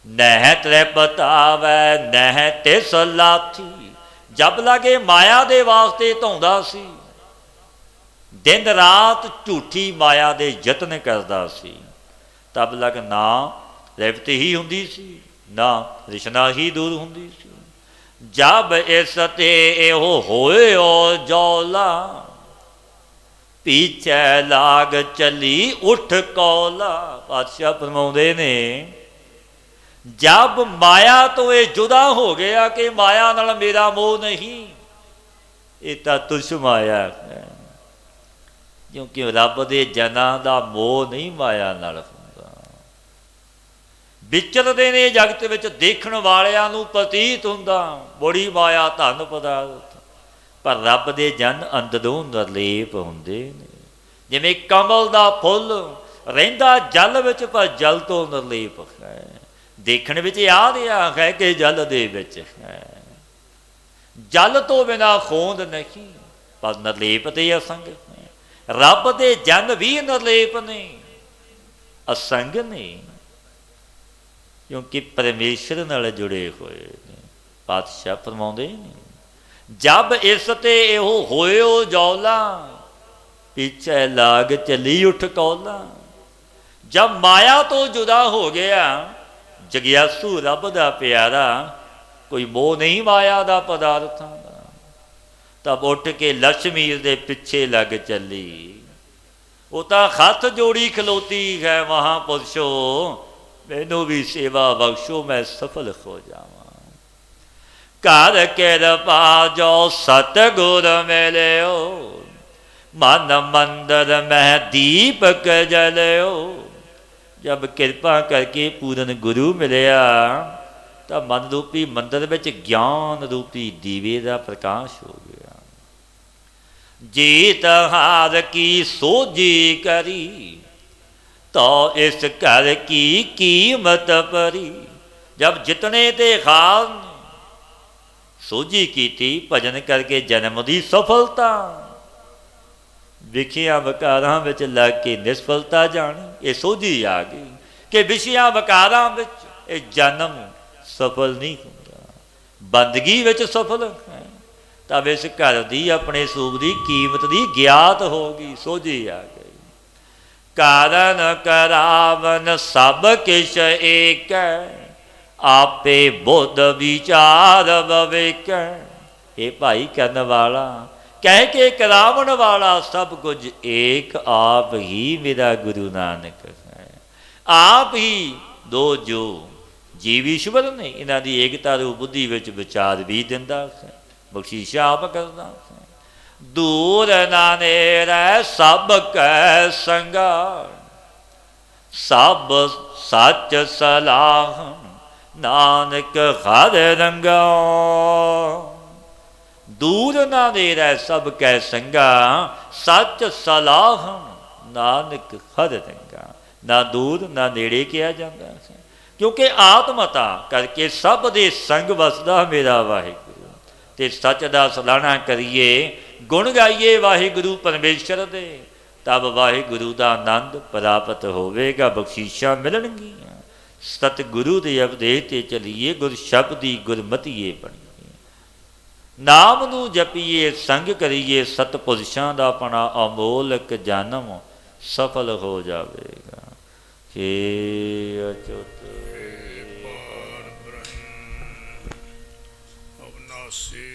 नह तृपतावै नह तिस लाथी। जब लगे माया दे वास्ते धौंदा सी, दिन रात झूठी माया दे यतन करदा सी, तब लग ना रिफ्त ही हुंदी सी, ना रिशना ही दूर हुंदी सी। जब इस ते एहो होए ओ जौला, पीछे लाग चली उठ कौला। पातशाह फरमाउंदे ने जब माया तो ये जुदा हो गया कि माया नाल मेरा मोह नहीं, ये तो तुछ माया है, क्योंकि रब दे जना का मोह नहीं माया नाल हुंदा। विचरदे ने जगत विच देखण वालियां नूं प्रतीत हुंदा बड़ी माया धन पदार्थ, पर रब दे जन अंदरों निर्लेप हुंदे ने। जिवें कमल दा फुल रहिंदा जल विच, पर जल तो निर्लेप है। देखण विच आ रहा है कि जल दे विच है, जल तो बिना खोंद नहीं, पर निर्लेप ते असंग है। रब दे जन भी निर्लेप ने, असंग ने, क्योंकि परमेश्वर नाल जुड़े हुए ने। पातशाह फरमाउंदे ने जब इस ते एहो होयो जौला, पीछे लाग चली उठ कौला। जब माया तो जुदा हो गया, जगियासू रब दा प्यारा, कोई मोह नहीं माया दा पदार्थां दा, तब उठ के लक्ष्मी दे पिछे लग चली। वो तो हथ जोड़ी खलोती है, महापुरुषो मैनू भी सेवा बख्शो, मैं सफल हो जावां। घर कृपा जो सतगुर मिलियो, मन मंदिर में दीपक जलियो। जब कृपा करके पूरन गुरु मिलिया, तो मन रूपी मंदिर में ज्ञान रूपी दीवे का प्रकाश हो गया। जीत हार की सोझी करी, तो इस घर की कीमत परी। जब जितने ते हार सोझी की थी, भजन करके जन्म की सफलता, विखिया वकारां विच लग के निष्फलता जानी, ये सोझी आ गई कि विषयां वकारां विच ये जन्म सफल नहीं होता, बंदगी विच सफल है। तब इस घर की अपने सूप की कीमत की ज्ञात होगी, सोझी आ गई। कारण करावन सब किश एक, आपे बुद्ध विचार विवेक। ये भाई करन वाला कह के करावन वाला, सब कुछ एक आप ही मेरा गुरु नानक है। आप ही दो जो जीव ईश्वर ने, इन्हां दी एकता रूप बुद्धि विच विचार भी दिंदा है, बख्शीशा आप करदा है। दूर ना नेड़े सब कै संगा, सब सच सलाह नानक हर रंगा। दूर ना नेड़े सब कै संगा, सच सलाह नानक हर रंगा। ना दूर ना नेड़े किया जाता है, क्योंकि आत्मता करके सब दे संग वसदा मेरा वाहिगुरु। ਤੇ ਸੱਚ ਦਾ ਸਲਾਹਣਾ ਕਰੀਏ, ਗੁਣ ਗਾਈਏ ਵਾਹਿਗੁਰੂ ਪਰਮੇਸ਼ਰ ਦੇ, ਤਬ ਵਾਹਿਗੁਰੂ ਦਾ ਆਨੰਦ ਪ੍ਰਾਪਤ ਹੋਵੇਗਾ, ਬਖਸ਼ੀਸ਼ਾਂ ਮਿਲਣਗੀਆਂ। ਸਤਿਗੁਰੂ ਦੇ ਉਪਦੇਸ਼ ਤੇ ਚਲੀਏ, ਗੁਰ ਸ਼ਬਦੀ ਗੁਰਮਤੀਏ ਬਣੀਏ। ਨਾਮ ਨੂੰ ਜਪੀਏ, ਸੰਗ ਕਰੀਏ, ਸਤਪੁਰਸ਼ਾਂ ਦਾ ਆਪਣਾ ਅਮੋਲਕ ਜਨਮ ਸਫਲ ਹੋ ਜਾਵੇਗਾ। ਕਿ ਅਚੁੱਤ ਅਵਨਾਸੀ